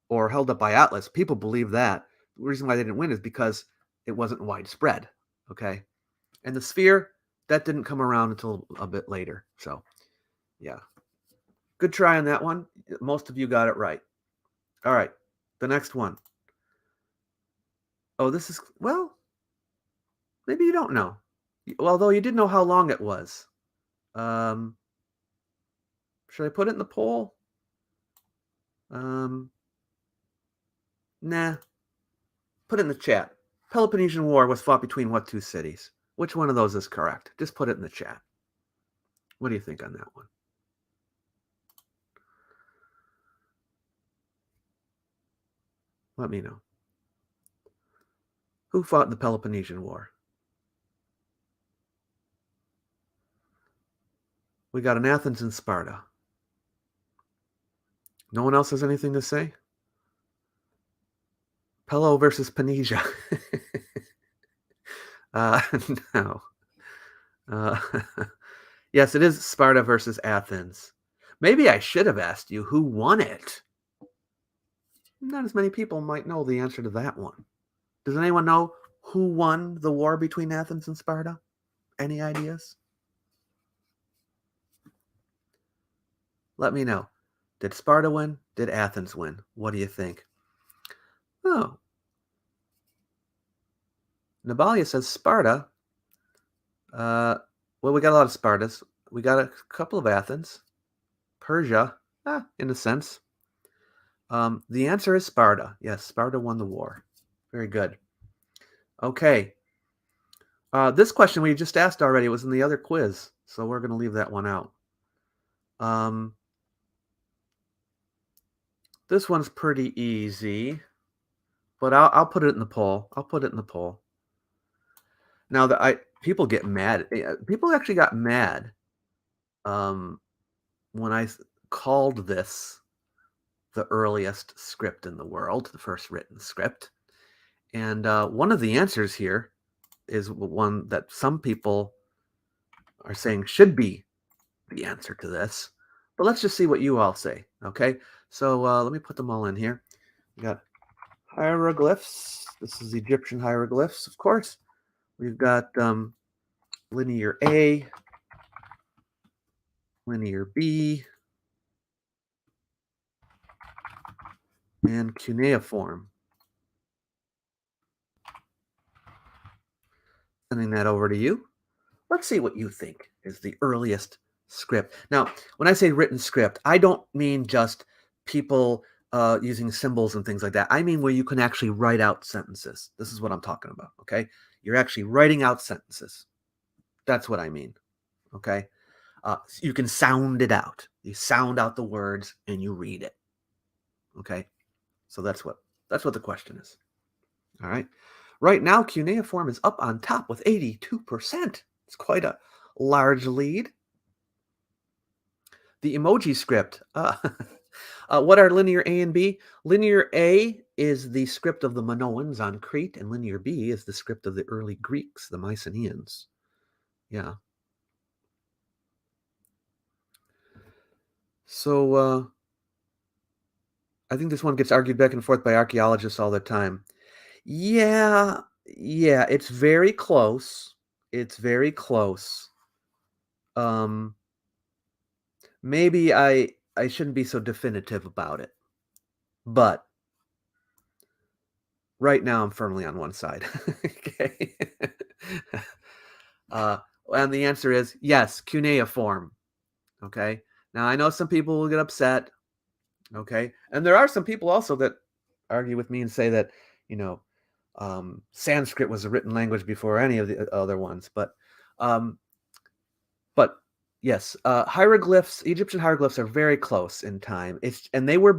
or held up by Atlas, people believe that. The reason why they didn't win is because it wasn't widespread. Okay. And the sphere, that didn't come around until a bit later. So, yeah. Good try on that one. Most of you got it right. All right. The next one. Oh, this is, well, maybe you don't know. Although you did know how long it was. Should I put it in the poll? Nah. Put it in the chat. Peloponnesian War was fought between what two cities? Which one of those is correct? Just put it in the chat. What do you think on that one? Let me know. Who fought in the Peloponnesian War? We got an Athens and Sparta. No one else has anything to say? Pelo versus Panisia. No. Yes, it is Sparta versus Athens. Maybe I should have asked you who won it. Not as many people might know the answer to that one. Does anyone know who won the war between Athens and Sparta? Any ideas? Let me know. Did Sparta win? Did Athens win? What do you think? Oh. Nabalia says Sparta. Well, we got a lot of Spartas. We got a couple of Athens. Persia, in a sense. The answer is Sparta. Yes, Sparta won the war. Very good. Okay. This question we just asked already. It was in the other quiz, so we're going to leave that one out. This one's pretty easy, but I'll put it in the poll. I'll put it in the poll. Now that people get mad. People actually got mad when I called this the earliest script in the world, the first written script. And one of the answers here is one that some people are saying should be the answer to this. But let's just see what you all say, okay? So let me put them all in here. We got hieroglyphs. This is Egyptian hieroglyphs, of course. We've got linear A, linear B, and cuneiform. Sending that over to you. Let's see what you think is the earliest script. Now, when I say written script, I don't mean just people using symbols and things like that. I mean where you can actually write out sentences. This is what I'm talking about, okay? You're actually writing out sentences. That's what I mean, okay? You can sound it out. You sound out the words and you read it, okay? So that's what the question is. All right. Right now, cuneiform is up on top with 82%. It's quite a large lead. The emoji script. What are linear A and B? Linear A is the script of the Minoans on Crete, and linear B is the script of the early Greeks, the Mycenaeans. Yeah. So I think this one gets argued back and forth by archaeologists all the time. Yeah, it's very close. It's very close. Maybe I shouldn't be so definitive about it. But right now I'm firmly on one side. Okay. And the answer is yes, cuneiform. Okay. Now I know some people will get upset. Okay. And there are some people also that argue with me and say that, Sanskrit was a written language before any of the other ones. But yes, hieroglyphs, Egyptian hieroglyphs are very close in time. And they were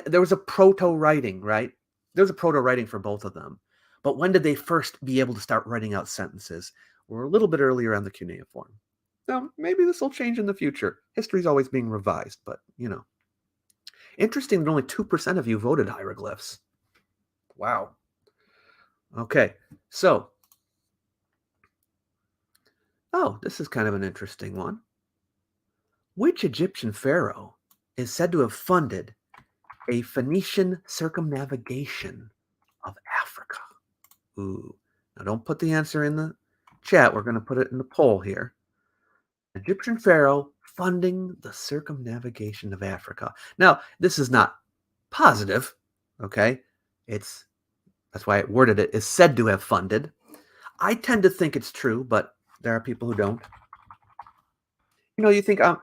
there was a proto-writing, right? There was a proto-writing for both of them. But when did they first be able to start writing out sentences? or a little bit earlier on the cuneiform. Now, maybe this will change in the future. History's always being revised, but, Interesting that only 2% of you voted hieroglyphs. Wow. Okay, so, this is kind of an interesting one. Which Egyptian pharaoh is said to have funded a Phoenician circumnavigation of Africa? Ooh. Now, don't put the answer in the chat. We're going to put it in the poll here. Egyptian pharaoh funding the circumnavigation of Africa. Now, this is not positive, okay? That's why I worded it, is said to have funded. I tend to think it's true, but there are people who don't. You think, Dr.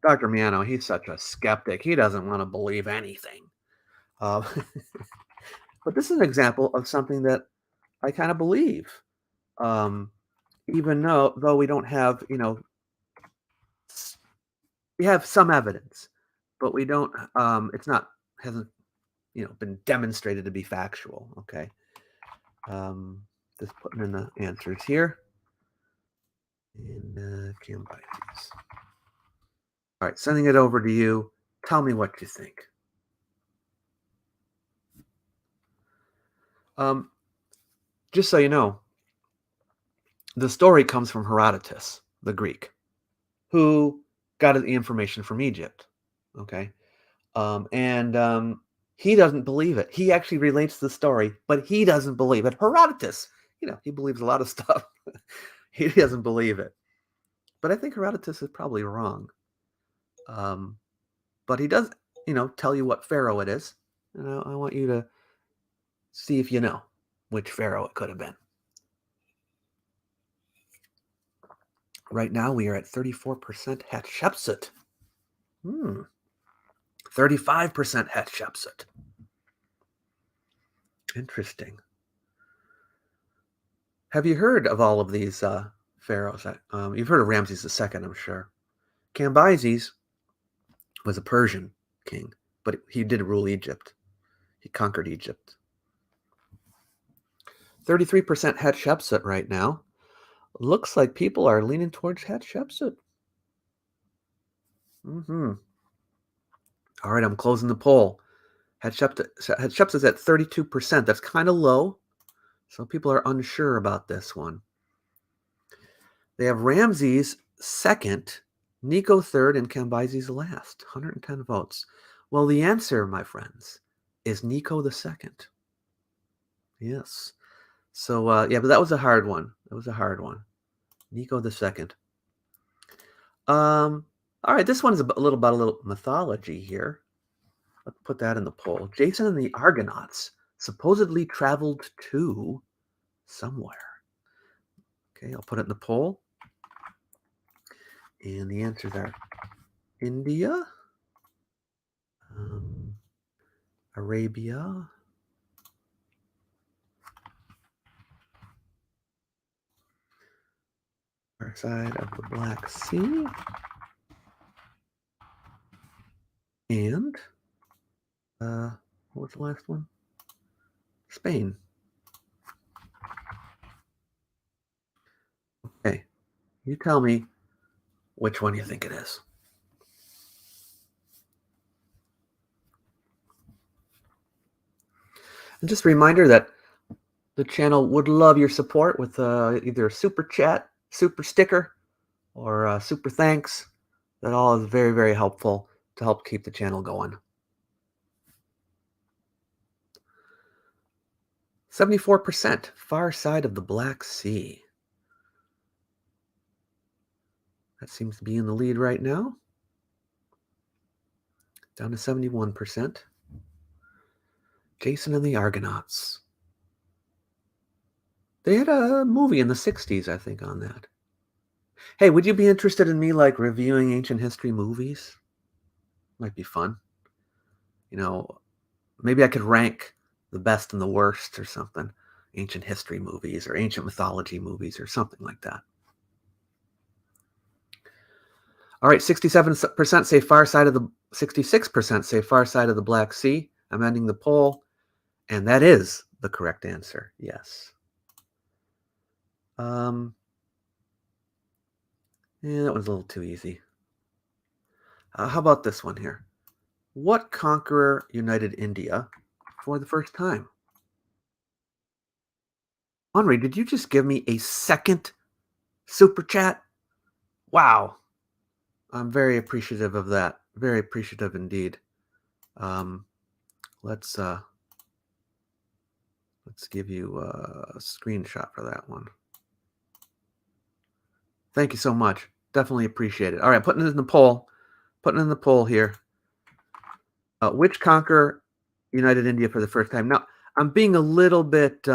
Miano, he's such a skeptic. He doesn't want to believe anything. But this is an example of something that I kind of believe. Even though we don't have, we have some evidence, but we don't, hasn't, been demonstrated to be factual, okay? Just putting in the answers here. And Cambyses. All right, sending it over to you. Tell me what you think. Just so you know, the story comes from Herodotus, the Greek, who got the information from Egypt, okay? And he doesn't believe it. He actually relates the story, but he doesn't believe it. Herodotus, he believes a lot of stuff. He doesn't believe it. But I think Herodotus is probably wrong. But he does, tell you what pharaoh it is. And I want you to see if you know which pharaoh it could have been. Right now we are at 34% Hatshepsut. 35% Hatshepsut. Interesting. Have you heard of all of these pharaohs? You've heard of Ramses II, I'm sure. Cambyses was a Persian king, but he did rule Egypt. He conquered Egypt. 33% Hatshepsut right now. Looks like people are leaning towards Hatshepsut. All right, I'm closing the poll. Hatshepsut is at 32%. That's kind of low. So people are unsure about this one. They have Ramses second, Necho third, and Cambyses last. 110 votes. Well, the answer, my friends, is Necho the second. Yes. So, but that was a hard one. Necho the second. All right, this one is a little mythology here. Let's put that in the poll. Jason and the Argonauts supposedly traveled to somewhere. Okay, I'll put it in the poll. And the answers are India, Arabia, far side of the Black Sea, and what was the last one? Spain. Okay, you tell me which one you think it is. And just a reminder that the channel would love your support with either a super chat, super sticker, or super thanks. That all is very, very helpful to help keep the channel going. 74%, far side of the Black Sea. That seems to be in the lead right now. Down to 71%. Jason and the Argonauts. They had a movie in the 60s, I think, on that. Hey, would you be interested in me, reviewing ancient history movies? Might be fun. Maybe I could rank the best and the worst or something. Ancient history movies or ancient mythology movies or something like that. All right, 67% say far side of the 66% say far side of the Black Sea. I'm ending the poll, and that is the correct answer. Yes. Yeah, that one's a little too easy. How about this one here? What conqueror united India for the first time? Henri, did you just give me a second super chat? Wow. I'm very appreciative of that. Very appreciative indeed. Um, let's give you a screenshot for that one. Thank you so much. Definitely appreciate it. All right, putting it in the poll. Putting it in the poll here. Which conqueror united India for the first time? Now, I'm being a little bit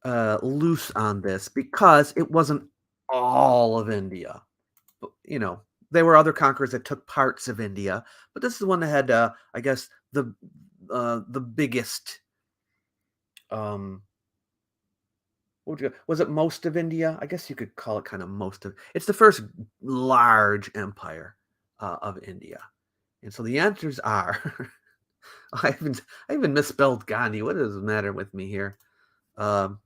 loose on this because it wasn't all of India. But, you know, there were other conquerors that took parts of India, but this is one that had, I guess, the biggest. Was it most of India? I guess you could call it kind of most of. It's the first large empire of India, and so the answers are. I even misspelled Gandhi. What is the matter with me here? Um,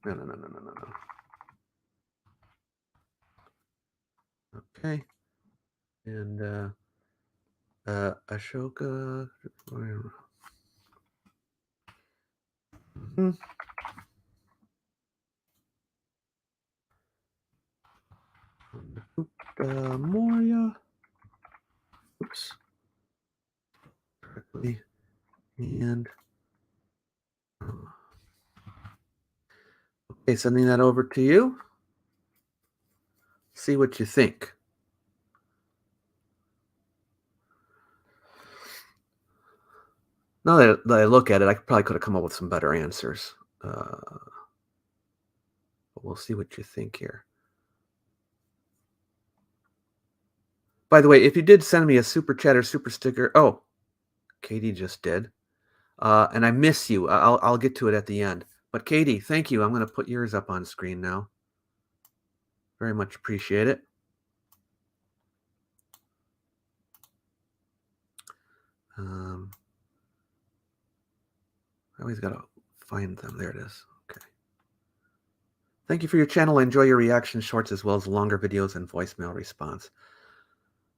no. Okay, and Ashoka. Moria. Oops. Correctly. And okay, sending that over to you. See what you think. Now that I look at it, I probably could have come up with some better answers. But we'll see what you think here. By the way, if you did send me a super chat or super sticker, oh, Katie just did, and I miss you. I'll get to it at the end. But Katie, thank you. I'm going to put yours up on screen now. Very much appreciate it. I always got to find them. There it is. Okay. Thank you for your channel. I enjoy your reaction shorts as well as longer videos and voicemail response.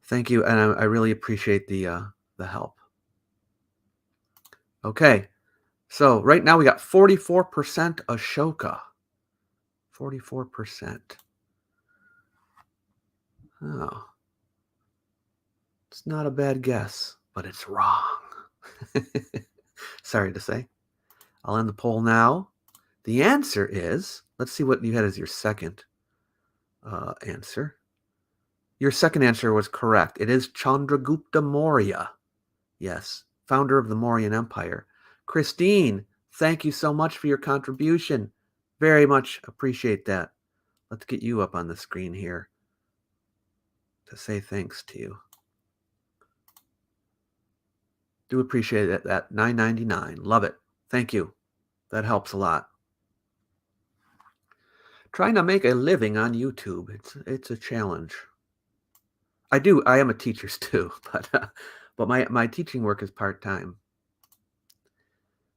Thank you, and I really appreciate the help. Okay, so right now we got 44% Ashoka. 44%. Oh, it's not a bad guess, but it's wrong. Sorry to say. I'll end the poll now. The answer is, let's see what you had as your second answer. Your second answer was correct. It is Chandragupta Maurya. Yes, founder of the Mauryan Empire. Christine, thank you so much for your contribution. Very much appreciate that. Let's get you up on the screen here to say thanks to you. Do appreciate it. That $9.99. Love it. Thank you. That helps a lot. Trying to make a living on YouTube. It's a challenge. I am a teacher too, but my teaching work is part-time.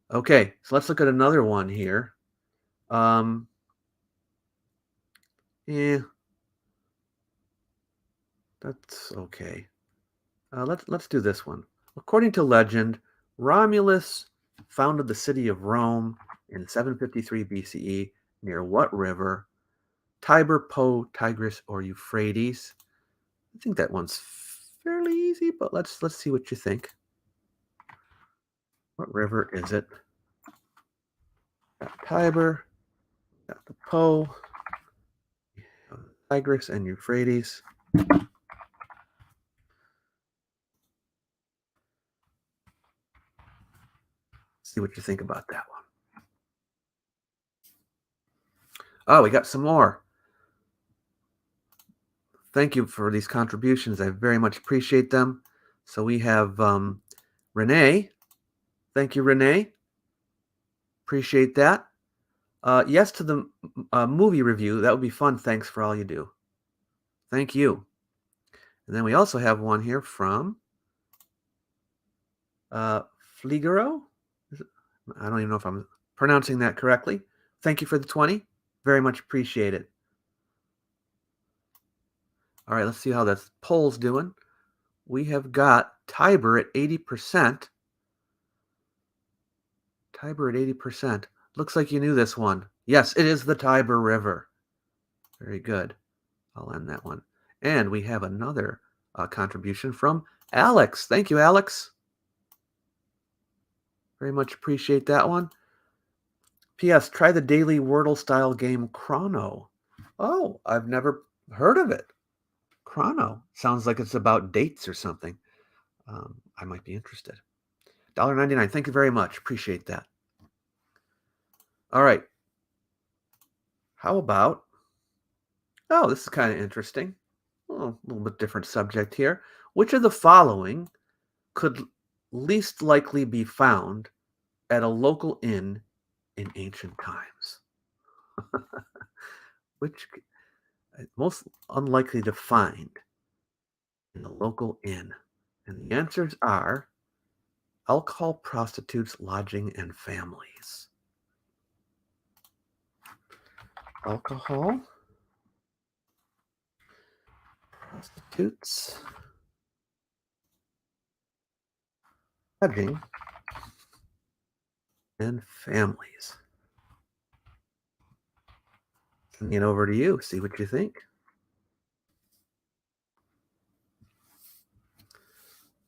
Okay, so let's look at another one here. Yeah, that's okay. Let's do this one. According to legend, Romulus founded the city of Rome in 753 BCE near what river? Tiber, Po, Tigress, or Euphrates? I think that one's fairly easy, but let's see what you think. What river is it? Got Tiber, got the Po, Tigress, and Euphrates. See what you think about that one. Oh, we got some more. Thank you for these contributions. I very much appreciate them. So we have Renee. Thank you, Renee. Appreciate that. Yes to the movie review. That would be fun. Thanks for all you do. Thank you. And then we also have one here from Fligaro? I don't even know if I'm pronouncing that correctly. Thank you for the 20. Very much appreciate it. All right, let's see how this poll's doing. We have got Tiber at 80%. Tiber at 80%. Looks like you knew this one. Yes, it is the Tiber River. Very good. I'll end that one. And we have another contribution from Alex. Thank you, Alex. Very much appreciate that one. P.S. Try the daily Wordle-style game Chrono. Oh, I've never heard of it. Chrono. Sounds like it's about dates or something. I might be interested. $1.99. Thank you very much. Appreciate that. All right. How about... Oh, this is kind of interesting. Oh, a little bit different subject here. Which of the following could least likely be found at a local inn in ancient times? Which most unlikely to find in a local inn? And the answers are alcohol, prostitutes, lodging, and families. Alcohol, prostitutes, lodging, and families. Sending it over to you. See what you think.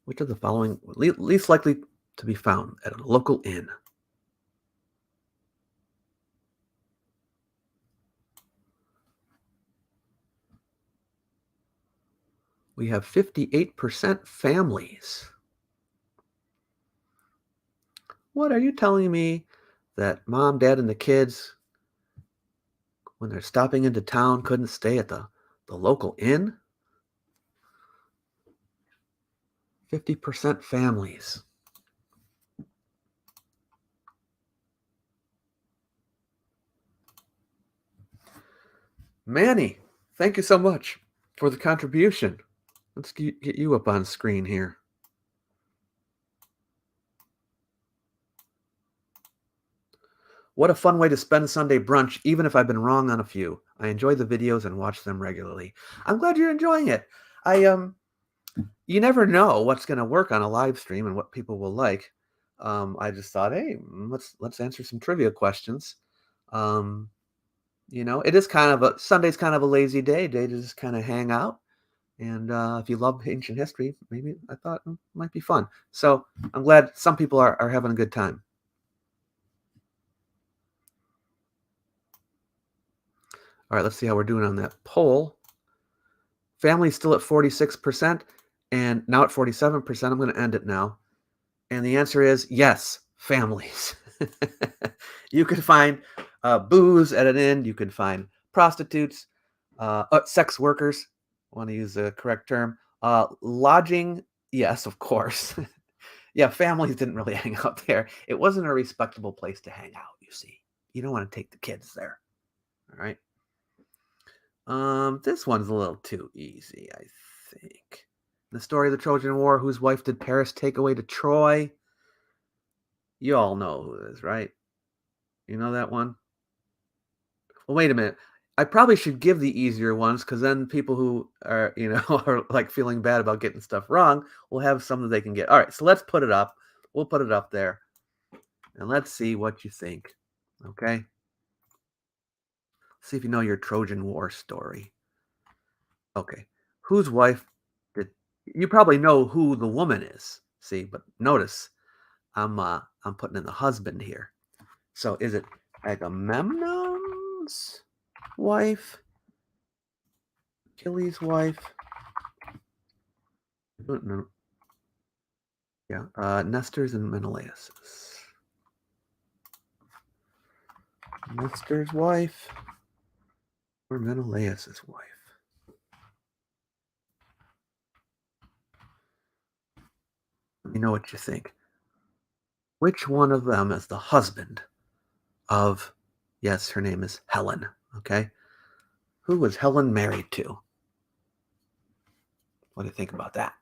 Which of the following least likely to be found at a local inn? We have 58% families. What are you telling me that mom, dad, and the kids, when they're stopping into town, couldn't stay at the local inn? 50% families. Manny, thank you so much for the contribution. Let's get you up on screen here. What a fun way to spend Sunday brunch, even if I've been wrong on a few. I enjoy the videos and watch them regularly. I'm glad you're enjoying it. You never know what's going to work on a live stream and what people will like. I just thought, hey, let's answer some trivia questions. It is kind of Sunday's kind of a lazy day to just kind of hang out. And if you love ancient history, maybe I thought it might be fun. So I'm glad some people are having a good time. All right, let's see how we're doing on that poll. Family's still at 46%, and now at 47%. I'm going to end it now. And the answer is yes, families. You can find booze at an inn. You can find prostitutes, sex workers. I want to use the correct term. Lodging, yes, of course. Yeah, families didn't really hang out there. It wasn't a respectable place to hang out, you see. You don't want to take the kids there. All right. This one's a little too easy, I think. The story of the Trojan War, whose wife did Paris take away to Troy? You all know who it is, right? You know that one? Well, wait a minute. I probably should give the easier ones because then people who are, are like feeling bad about getting stuff wrong will have some that they can get. All right, so let's put it up. We'll put it up there. And let's see what you think. Okay? See if you know your Trojan War story. Okay. Whose wife did you probably know who the woman is, see, but notice I'm putting in the husband here. So is it Agamemnon's wife? Achilles' wife? No. Yeah, Nestor's and Menelaus. Nestor's wife or Menelaus' wife? Let me know what you think. Which one of them is the husband of, yes, her name is Helen, okay? Who was Helen married to? What do you think about that?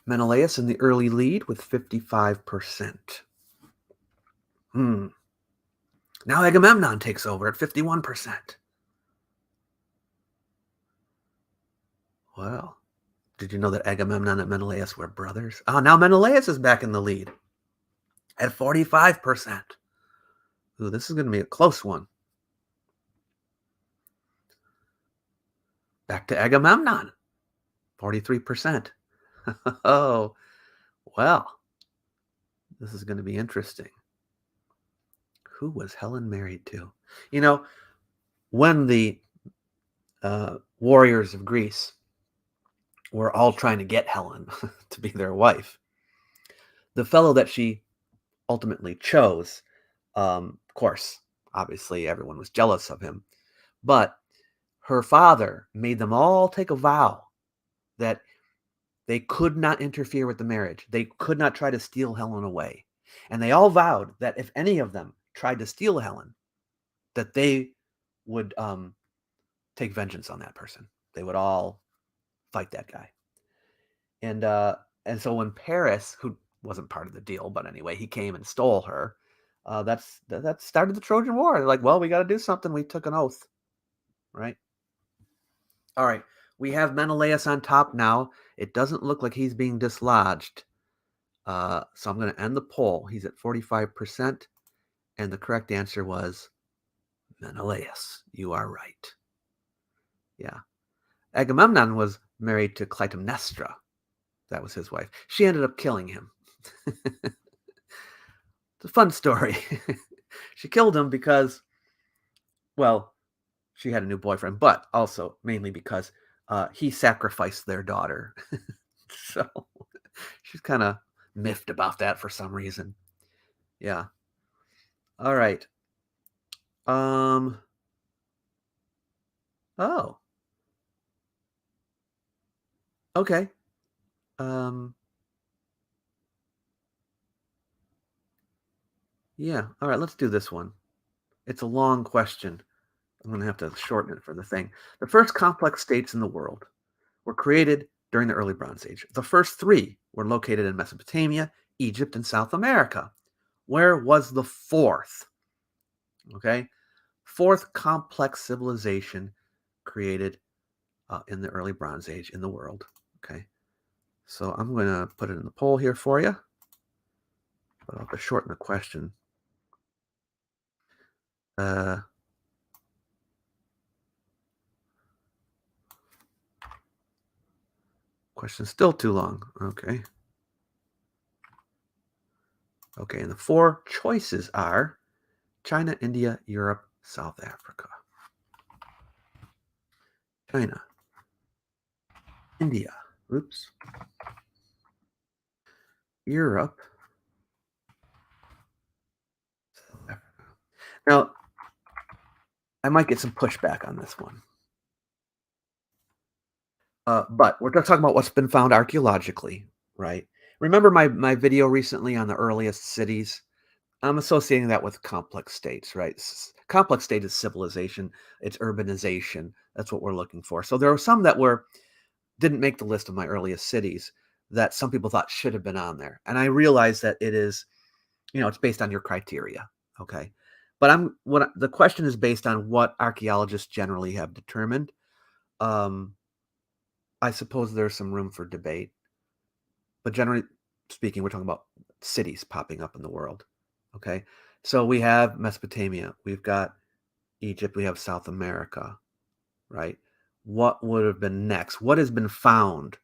Menelaus in the early lead with 55%. Now Agamemnon takes over at 51%. Well, did you know that Agamemnon and Menelaus were brothers? Oh, now Menelaus is back in the lead at 45%. Ooh, this is going to be a close one. Back to Agamemnon, 43%. Oh, well, this is going to be interesting. Who was Helen married to? You know, when the warriors of Greece were all trying to get Helen to be their wife, the fellow that she ultimately chose, of course, obviously everyone was jealous of him, but her father made them all take a vow that they could not interfere with the marriage. They could not try to steal Helen away. And they all vowed that if any of them tried to steal Helen, that they would take vengeance on that person. They would all fight that guy. And so when Paris, who wasn't part of the deal, but anyway, he came and stole her, that started the Trojan War. They're like, well, we got to do something. We took an oath, right? All right, we have Menelaus on top now. It doesn't look like he's being dislodged. So I'm going to end the poll. He's at 45%, and the correct answer was Menelaus. You are right. Yeah. Agamemnon was married to Clytemnestra. That was his wife. She ended up killing him. It's a fun story. She killed him because, well, she had a new boyfriend, but also mainly because he sacrificed their daughter. So she's kind of miffed about that for some reason. Yeah. All right. Oh. Okay. Yeah. All right, let's do this one. It's a long question. I'm going to have to shorten it for the thing. The first complex states in the world were created during the early Bronze Age. The first three were located in Mesopotamia, Egypt, and South America. Where was the fourth? Okay. Fourth complex civilization created in the early Bronze Age in the world. Okay. So I'm going to put it in the poll here for you. But I'll have to shorten the question. Question's still too long. Okay. Okay, and the four choices are China, India, Europe, South Africa. China, India, oops, Europe, South Africa. Now, I might get some pushback on this one. But we're talking about what's been found archaeologically, right? Remember my video recently on the earliest cities? I'm associating that with complex states, right? Complex state is civilization, it's urbanization. That's what we're looking for. So there are some that didn't make the list of my earliest cities that some people thought should have been on there. And I realize that it is, it's based on your criteria, okay? But the question is based on what archaeologists generally have determined. I suppose there's some room for debate, but generally speaking, we're talking about cities popping up in the world, okay? So we have Mesopotamia, we've got Egypt, we have South America, right? What would have been next? What has been found?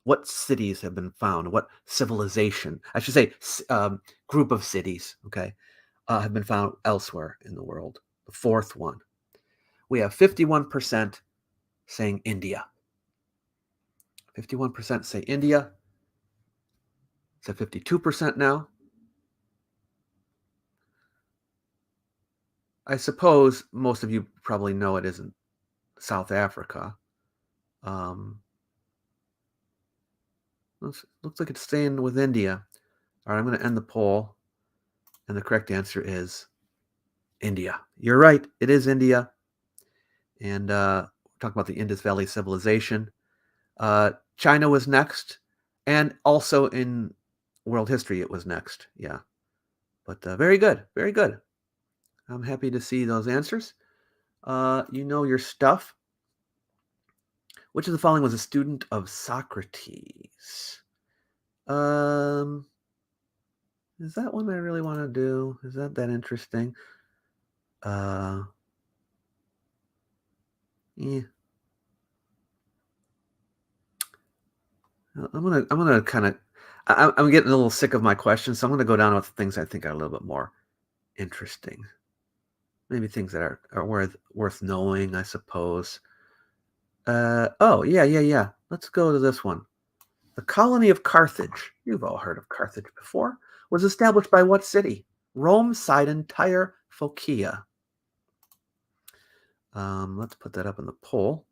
What cities have been found? What civilization, I should say, group of cities, okay, have been found elsewhere in the world? The fourth one. We have 51% saying India. 51% say India. It's at 52% now. I suppose most of you probably know it isn't South Africa. Looks like it's staying with India. All right, I'm going to end the poll. And the correct answer is India. You're right. It is India. And talk about the Indus Valley Civilization. China was next And also in world history, it was next. Yeah. But very good. Very good. I'm happy to see those answers. You know your stuff. Which of the following was a student of Socrates? Um, is that one I really want to do? Is that interesting? Uh, yeah. I'm gonna kind of. I'm getting a little sick of my questions, so I'm gonna go down with things I think are a little bit more interesting. Maybe things that are worth knowing, I suppose. Oh yeah. Let's go to this one. The colony of Carthage, you've all heard of Carthage before, was established by what city? Rome, Sidon, Tyre, Phocaea. Let's put that up in the poll.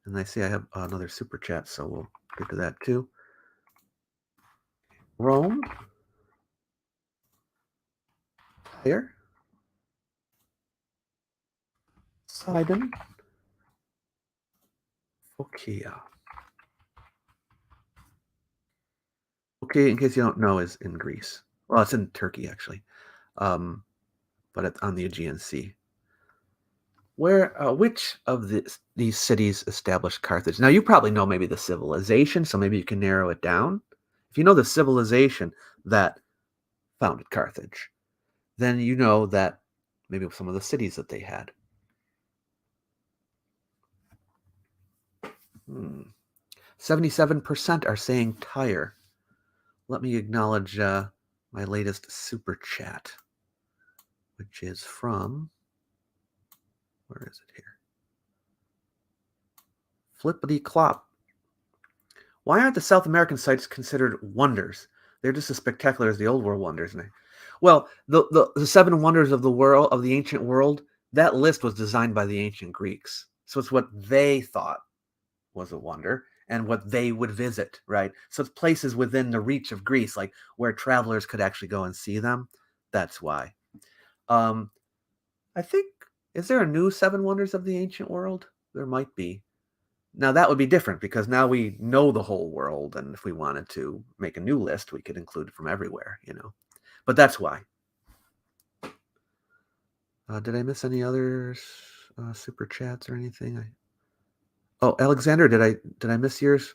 And I see I have another super chat, so we'll get to that too. Rome, Tyre, Sidon, Phocaea. Okay, in case you don't know, is in Greece. Well, it's in Turkey actually, but it's on the Aegean Sea. Which of these cities established Carthage? Now, you probably know maybe the civilization, so maybe you can narrow it down. If you know the civilization that founded Carthage, then you know that maybe some of the cities that they had. 77% are saying Tyre. Let me acknowledge my latest super chat, which is from, where is it here? Flippity Clop. Why aren't the South American sites considered wonders? They're just as spectacular as the old world wonders. Well, the seven wonders of the world, of the ancient world, that list was designed by the ancient Greeks. So it's what they thought was a wonder and what they would visit, right? So it's places within the reach of Greece, like where travelers could actually go and see them. That's why. I think, is there a new seven wonders of the ancient world? There might be. Now that would be different because now we know the whole world, and if we wanted to make a new list, we could include it from everywhere, But that's why. Did I miss any other super chats or anything? Oh, Alexander, did I miss yours?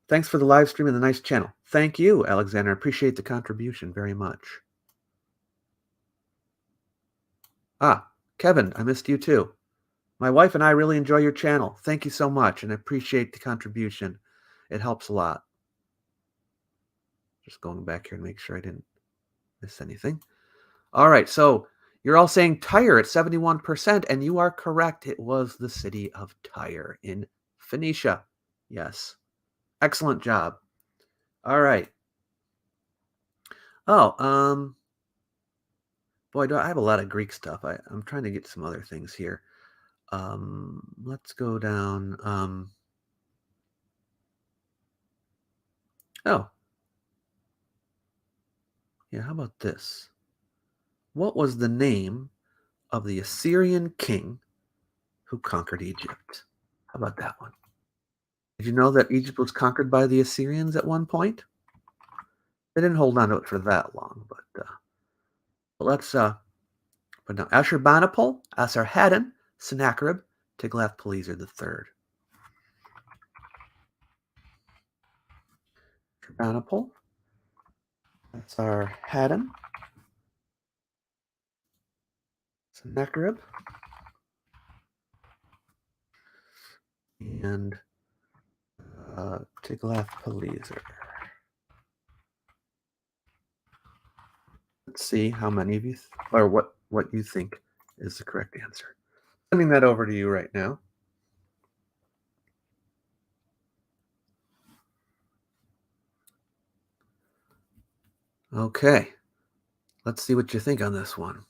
Thanks for the live stream and the nice channel. Thank you, Alexander. I appreciate the contribution very much. Kevin, I missed you too. My wife and I really enjoy your channel. Thank you so much, and I appreciate the contribution. It helps a lot. Just going back here to make sure I didn't miss anything. All right, so you're all saying Tyre at 71%, and you are correct. It was the city of Tyre in Phoenicia. Yes. Excellent job. All right. Oh, boy, I have a lot of Greek stuff. I'm trying to get some other things here. Let's go down. Oh. Yeah, how about this? What was the name of the Assyrian king who conquered Egypt? How about that one? Did you know that Egypt was conquered by the Assyrians at one point? They didn't hold on to it for that long, but let's put down Ashurbanipal, Esarhaddon, Sennacherib, Tiglath-Pileser III. Ashurbanipal, Esarhaddon, Sennacherib, and Tiglath-Pileser. Let's see how many of you, or what you think is the correct answer. Sending that over to you right now. Okay, let's see what you think on this one.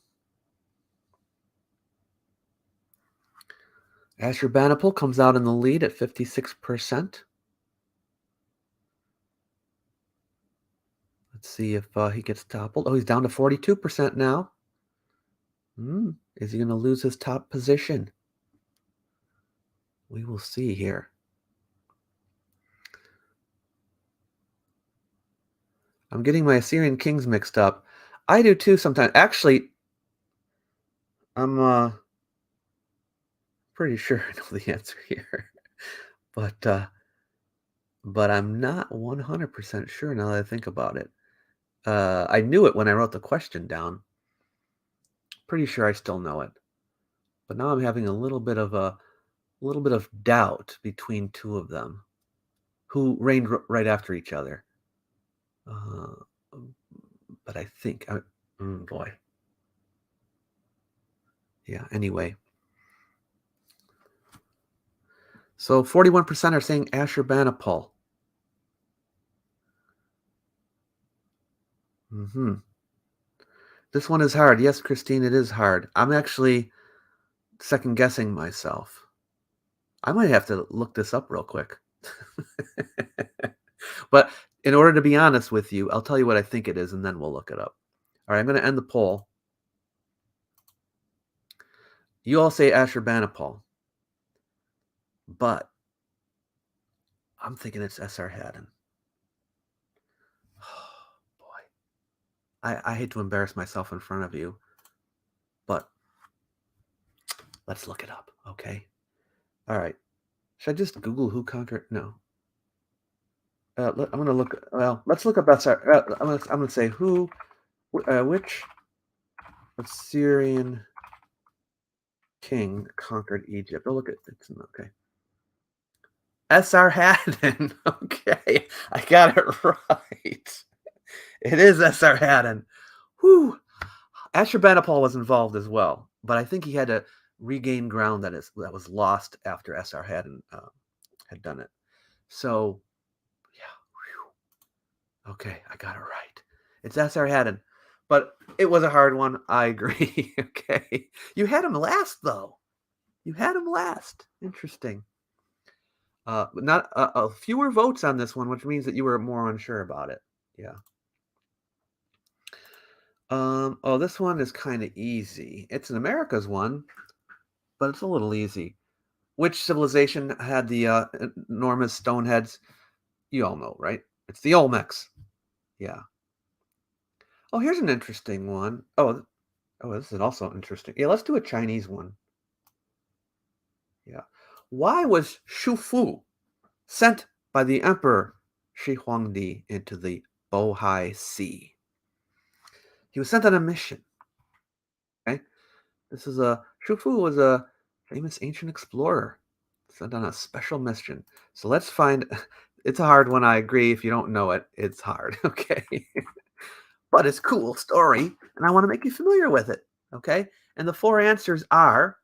Ashurbanipal comes out in the lead at 56%. Let's see if he gets toppled. Oh, he's down to 42% now. Is he going to lose his top position? We will see here. I'm getting my Assyrian kings mixed up. I do too sometimes. Actually, I'm pretty sure I know the answer here, but I'm not 100% sure now that I think about it. I knew it when I wrote the question down. Pretty sure I still know it, but now I'm having a little bit of doubt between two of them, who reigned right after each other. Uh, but I think, boy, yeah. Anyway, so 41% are saying Ashurbanipal. This one is hard. Yes, Christine, it is hard. I'm actually second guessing myself. I might have to look this up real quick. But in order to be honest with you, I'll tell you what I think it is, and then we'll look it up. All right, I'm going to end the poll. You all say Ashurbanipal, but I'm thinking it's Esarhaddon. Oh, boy. I hate to embarrass myself in front of you, but let's look it up, okay? All right. Should I just Google who conquered? No. I'm going to look. Well, let's look up Esar. I'm going to say which Assyrian king conquered Egypt. Oh, look at it's okay. Esarhaddon. Okay, I got it right. It is Esarhaddon. Whew. Ashurbanipal was involved as well, but I think he had to regain ground that was lost after Esarhaddon had done it. So, yeah. Okay, I got it right. It's Esarhaddon, but it was a hard one. I agree. Okay, you had him last though. You had him last. Interesting. Not fewer votes on this one, which means that you were more unsure about it. Yeah. Oh, this one is kind of easy. It's an America's one, but it's a little easy. Which civilization had the enormous stone heads? You all know, right? It's the Olmecs. Yeah. Oh, here's an interesting one. Oh, this is also interesting. Yeah, let's do a Chinese one. Yeah. Why was Shu Fu sent by the Emperor Shi Huangdi into the Bohai Sea? He was sent on a mission. Okay, this is Shu Fu was a famous ancient explorer sent on a special mission. So let's find. It's a hard one. I agree. If you don't know it, it's hard. Okay, but it's a cool story, and I want to make you familiar with it. Okay, and the four answers are: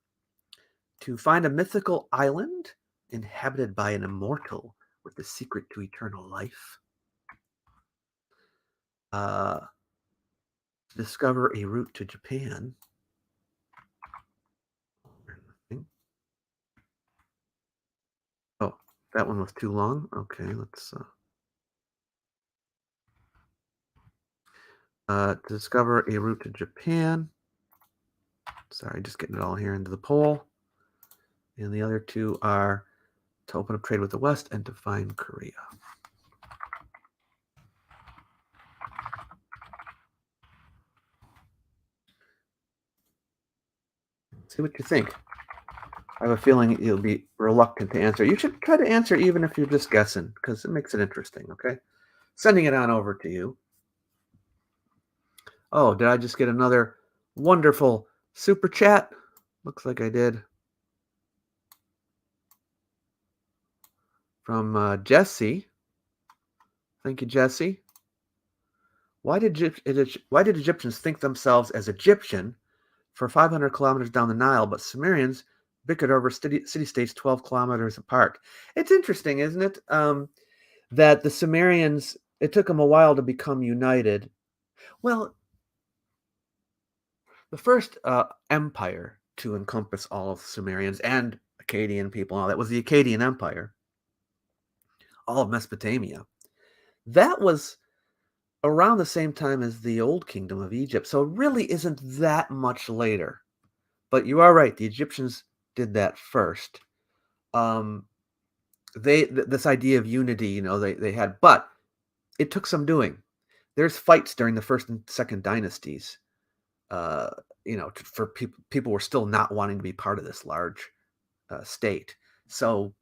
to find a mythical island inhabited by an immortal with the secret to eternal life. To discover a route to Japan. Oh, that one was too long. Okay, let's to discover a route to Japan. Sorry, just getting it all here into the poll. And the other two are to open up trade with the West and to find Korea. See what you think. I have a feeling you'll be reluctant to answer. You should try to answer even if you're just guessing, because it makes it interesting, okay? Sending it on over to you. Oh, did I just get another wonderful super chat? Looks like I did. From Jesse. Thank you, Jesse. Why did Egyptians think themselves as Egyptian for 500 kilometers down the Nile, but Sumerians bickered over city-states 12 kilometers apart? It's interesting, isn't it, that the Sumerians, it took them a while to become united. Well, the first empire to encompass all of Sumerians and Akkadian people and all that was the Akkadian Empire, all of Mesopotamia. That was around the same time as the Old Kingdom of Egypt, so it really isn't that much later. But you are right, the Egyptians did that first. This idea of unity, they had, but it took some doing. there's fights during the first and second dynasties. For people were still not wanting to be part of this large state. So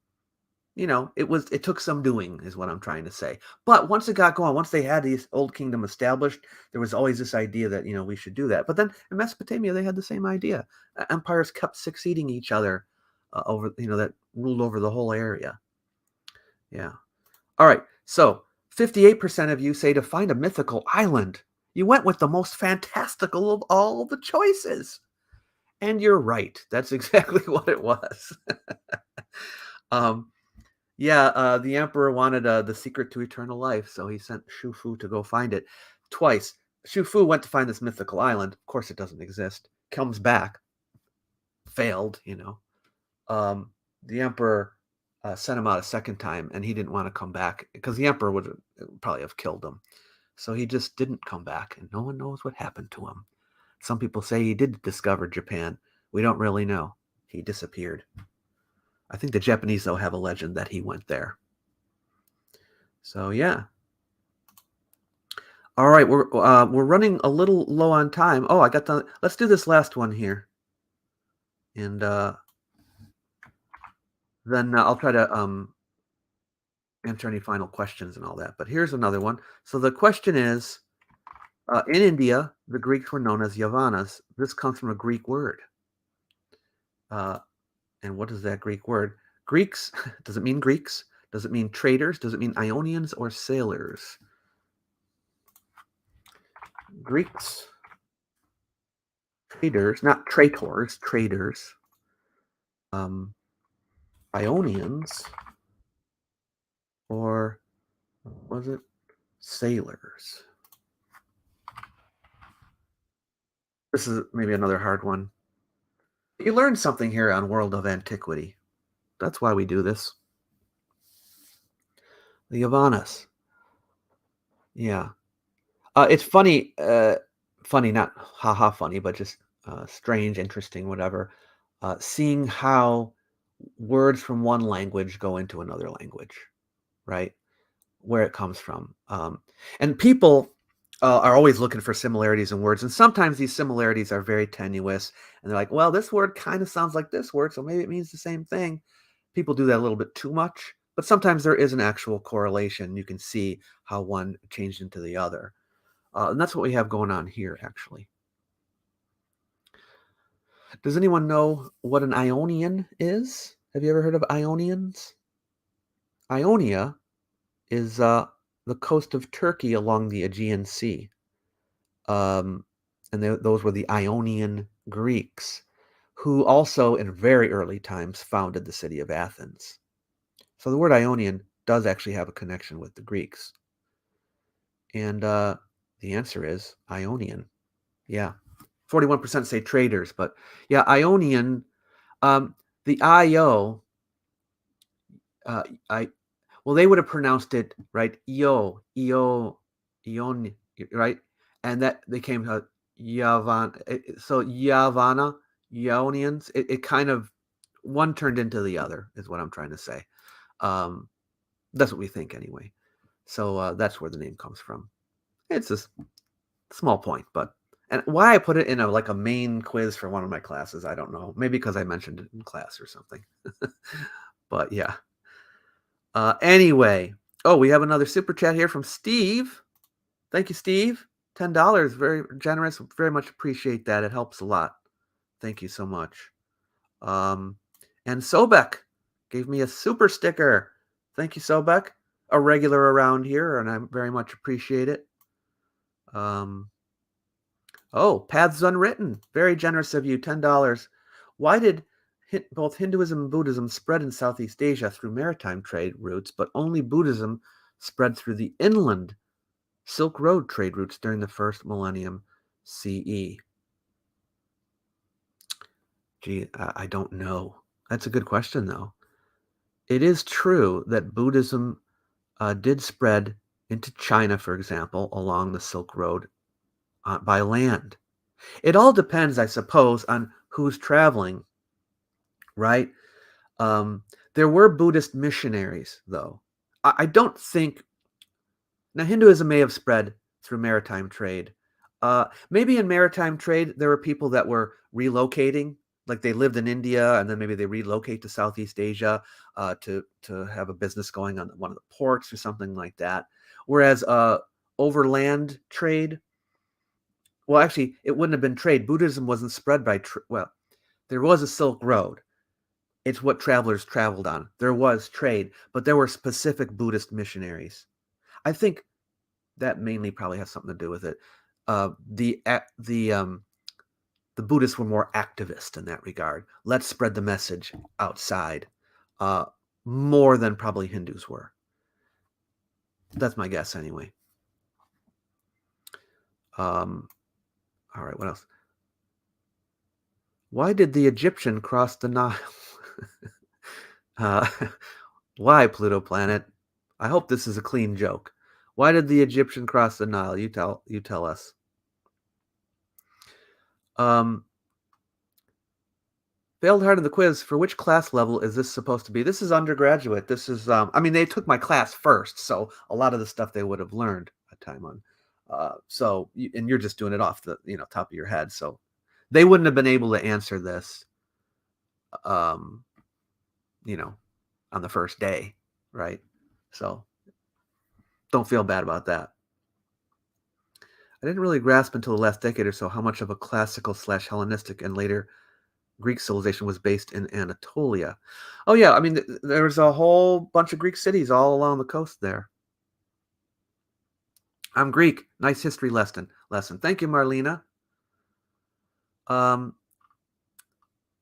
it took some doing, is what I'm trying to say. But once it got going, once they had the old kingdom established, there was always this idea that we should do that. But then in Mesopotamia, they had the same idea. Empires kept succeeding each other over that ruled over the whole area. Yeah. All right. So 58% of you say to find a mythical island. You went with the most fantastical of all the choices. And you're right. That's exactly what it was. The emperor wanted the secret to eternal life, so he sent Shu Fu to go find it twice. Shu Fu went to find this mythical island. Of course, it doesn't exist. Comes back, failed. The emperor sent him out a second time, and he didn't want to come back because the emperor would probably have killed him. So he just didn't come back, and no one knows what happened to him. Some people say he did discover Japan. We don't really know. He disappeared. I think the Japanese, though, have a legend that he went there. So, yeah. All right, we're running a little low on time. Oh, let's do this last one here. And then I'll try to answer any final questions and all that. But here's another one. So the question is, in India, the Greeks were known as Yavanas. This comes from a Greek word. And what is that Greek word? Greeks, does it mean Greeks? Does it mean traders? Does it mean Ionians or sailors? Greeks, traders, not traitors, traders. Ionians, or was it sailors? This is maybe another hard one. You learned something here on World of Antiquity. That's why we do this. The Yavanas. Yeah. It's funny, not haha funny, but just strange, interesting, whatever. Seeing how words from one language go into another language, right? Where it comes from. And people are always looking for similarities in words. And sometimes these similarities are very tenuous. And they're like, well, this word kind of sounds like this word, so maybe it means the same thing. People do that a little bit too much. But sometimes there is an actual correlation. You can see how one changed into the other. And that's what we have going on here, actually. Does anyone know what an Ionian is? Have you ever heard of Ionians? Ionia is the coast of Turkey along the Aegean Sea. And those were the Ionian Greeks, who also in very early times founded the city of Athens. So the word Ionian does actually have a connection with the Greeks. And the answer is Ionian. Yeah. 41% say traders, but yeah, Ionian, the IO, they would have pronounced it, right? Ion, right? And that they came to Yavan. So Yavana, Ionians, it kind of, one turned into the other, is what I'm trying to say. That's what we think anyway. So that's where the name comes from. It's a small point, but, and why I put it in a main quiz for one of my classes, I don't know. Maybe because I mentioned it in class or something. But yeah. Anyway, we have another super chat here from Steve. Thank you, Steve. $10, very generous. Very much appreciate that. It helps a lot. Thank you so much. And Sobek gave me a super sticker. Thank you, Sobek. A regular around here, and I very much appreciate it. Paths Unwritten. Very generous of you. $10. Why did both Hinduism and Buddhism spread in Southeast Asia through maritime trade routes, but only Buddhism spread through the inland Silk Road trade routes during the first millennium CE? Gee, I don't know. That's a good question, though. It is true that Buddhism did spread into China, for example, along the Silk Road by land. It all depends, I suppose, on who's traveling, right? There were Buddhist missionaries, though. I don't think... Now, Hinduism may have spread through maritime trade. Maybe in maritime trade, there were people that were relocating, like they lived in India and then maybe they relocate to Southeast Asia to have a business going on one of the ports or something like that. Whereas overland trade, well, actually, it wouldn't have been trade. Buddhism wasn't spread by, well, there was a Silk Road. It's what travelers traveled on. There was trade, but there were specific Buddhist missionaries. I think that mainly probably has something to do with it. The Buddhists were more activist in that regard. Let's spread the message outside, more than probably Hindus were. That's my guess, anyway. All right, what else? Why did the Egyptian cross the Nile? Why, Pluto Planet? I hope this is a clean joke. Why did the Egyptian cross the Nile? You tell us. Failed hard in the quiz. For which class level is this supposed to be? This is undergraduate. This is, I mean, they took my class first, so a lot of the stuff they would have learned a time on. And you're just doing it off the, top of your head. So they wouldn't have been able to answer this, on the first day, right? So don't feel bad about that. I didn't really grasp until the last decade or so how much of a classical / Hellenistic and later Greek civilization was based in Anatolia. Oh yeah, I mean, there was a whole bunch of Greek cities all along the coast there. I'm Greek. Nice history lesson. Thank you, Marlena.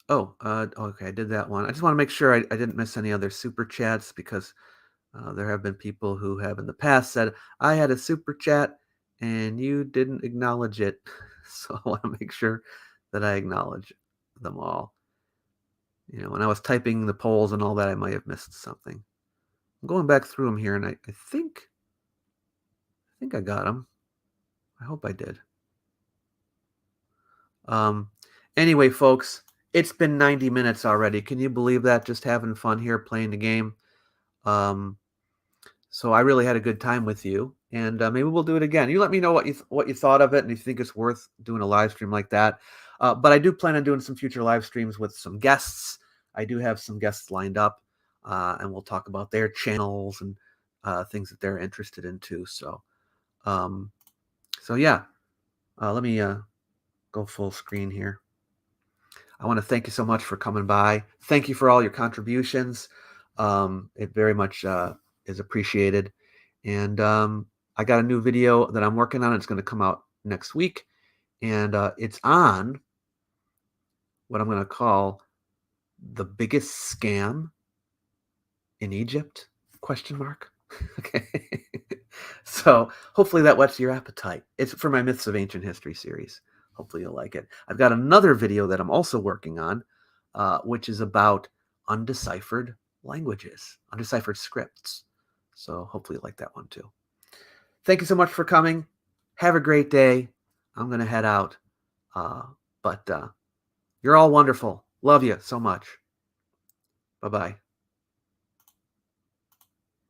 Okay, I did that one. I just want to make sure I didn't miss any other super chats because there have been people who have in the past said, I had a super chat and you didn't acknowledge it. So I want to make sure that I acknowledge them all. When I was typing the polls and all that, I might have missed something. I'm going back through them here, and I think I got them. I hope I did. Anyway, folks, it's been 90 minutes already. Can you believe that? Just having fun here, playing the game. So I really had a good time with you, and maybe we'll do it again. You let me know what you thought of it, and if you think it's worth doing a live stream like that. But I do plan on doing some future live streams with some guests. I do have some guests lined up, and we'll talk about their channels and things that they're interested in too. So yeah, let me go full screen here. I want to thank you so much for coming by. Thank you for all your contributions. It very much is appreciated. And I got a new video that I'm working on. It's going to come out next week. And it's on what I'm going to call the biggest scam in Egypt, ? Okay. So hopefully that whets your appetite. It's for my Myths of Ancient History series. Hopefully you'll like it. I've got another video that I'm also working on, which is about undeciphered languages, undeciphered scripts. So hopefully you like that one too. Thank you so much for coming. Have a great day. I'm going to head out. But you're all wonderful. Love you so much. Bye-bye.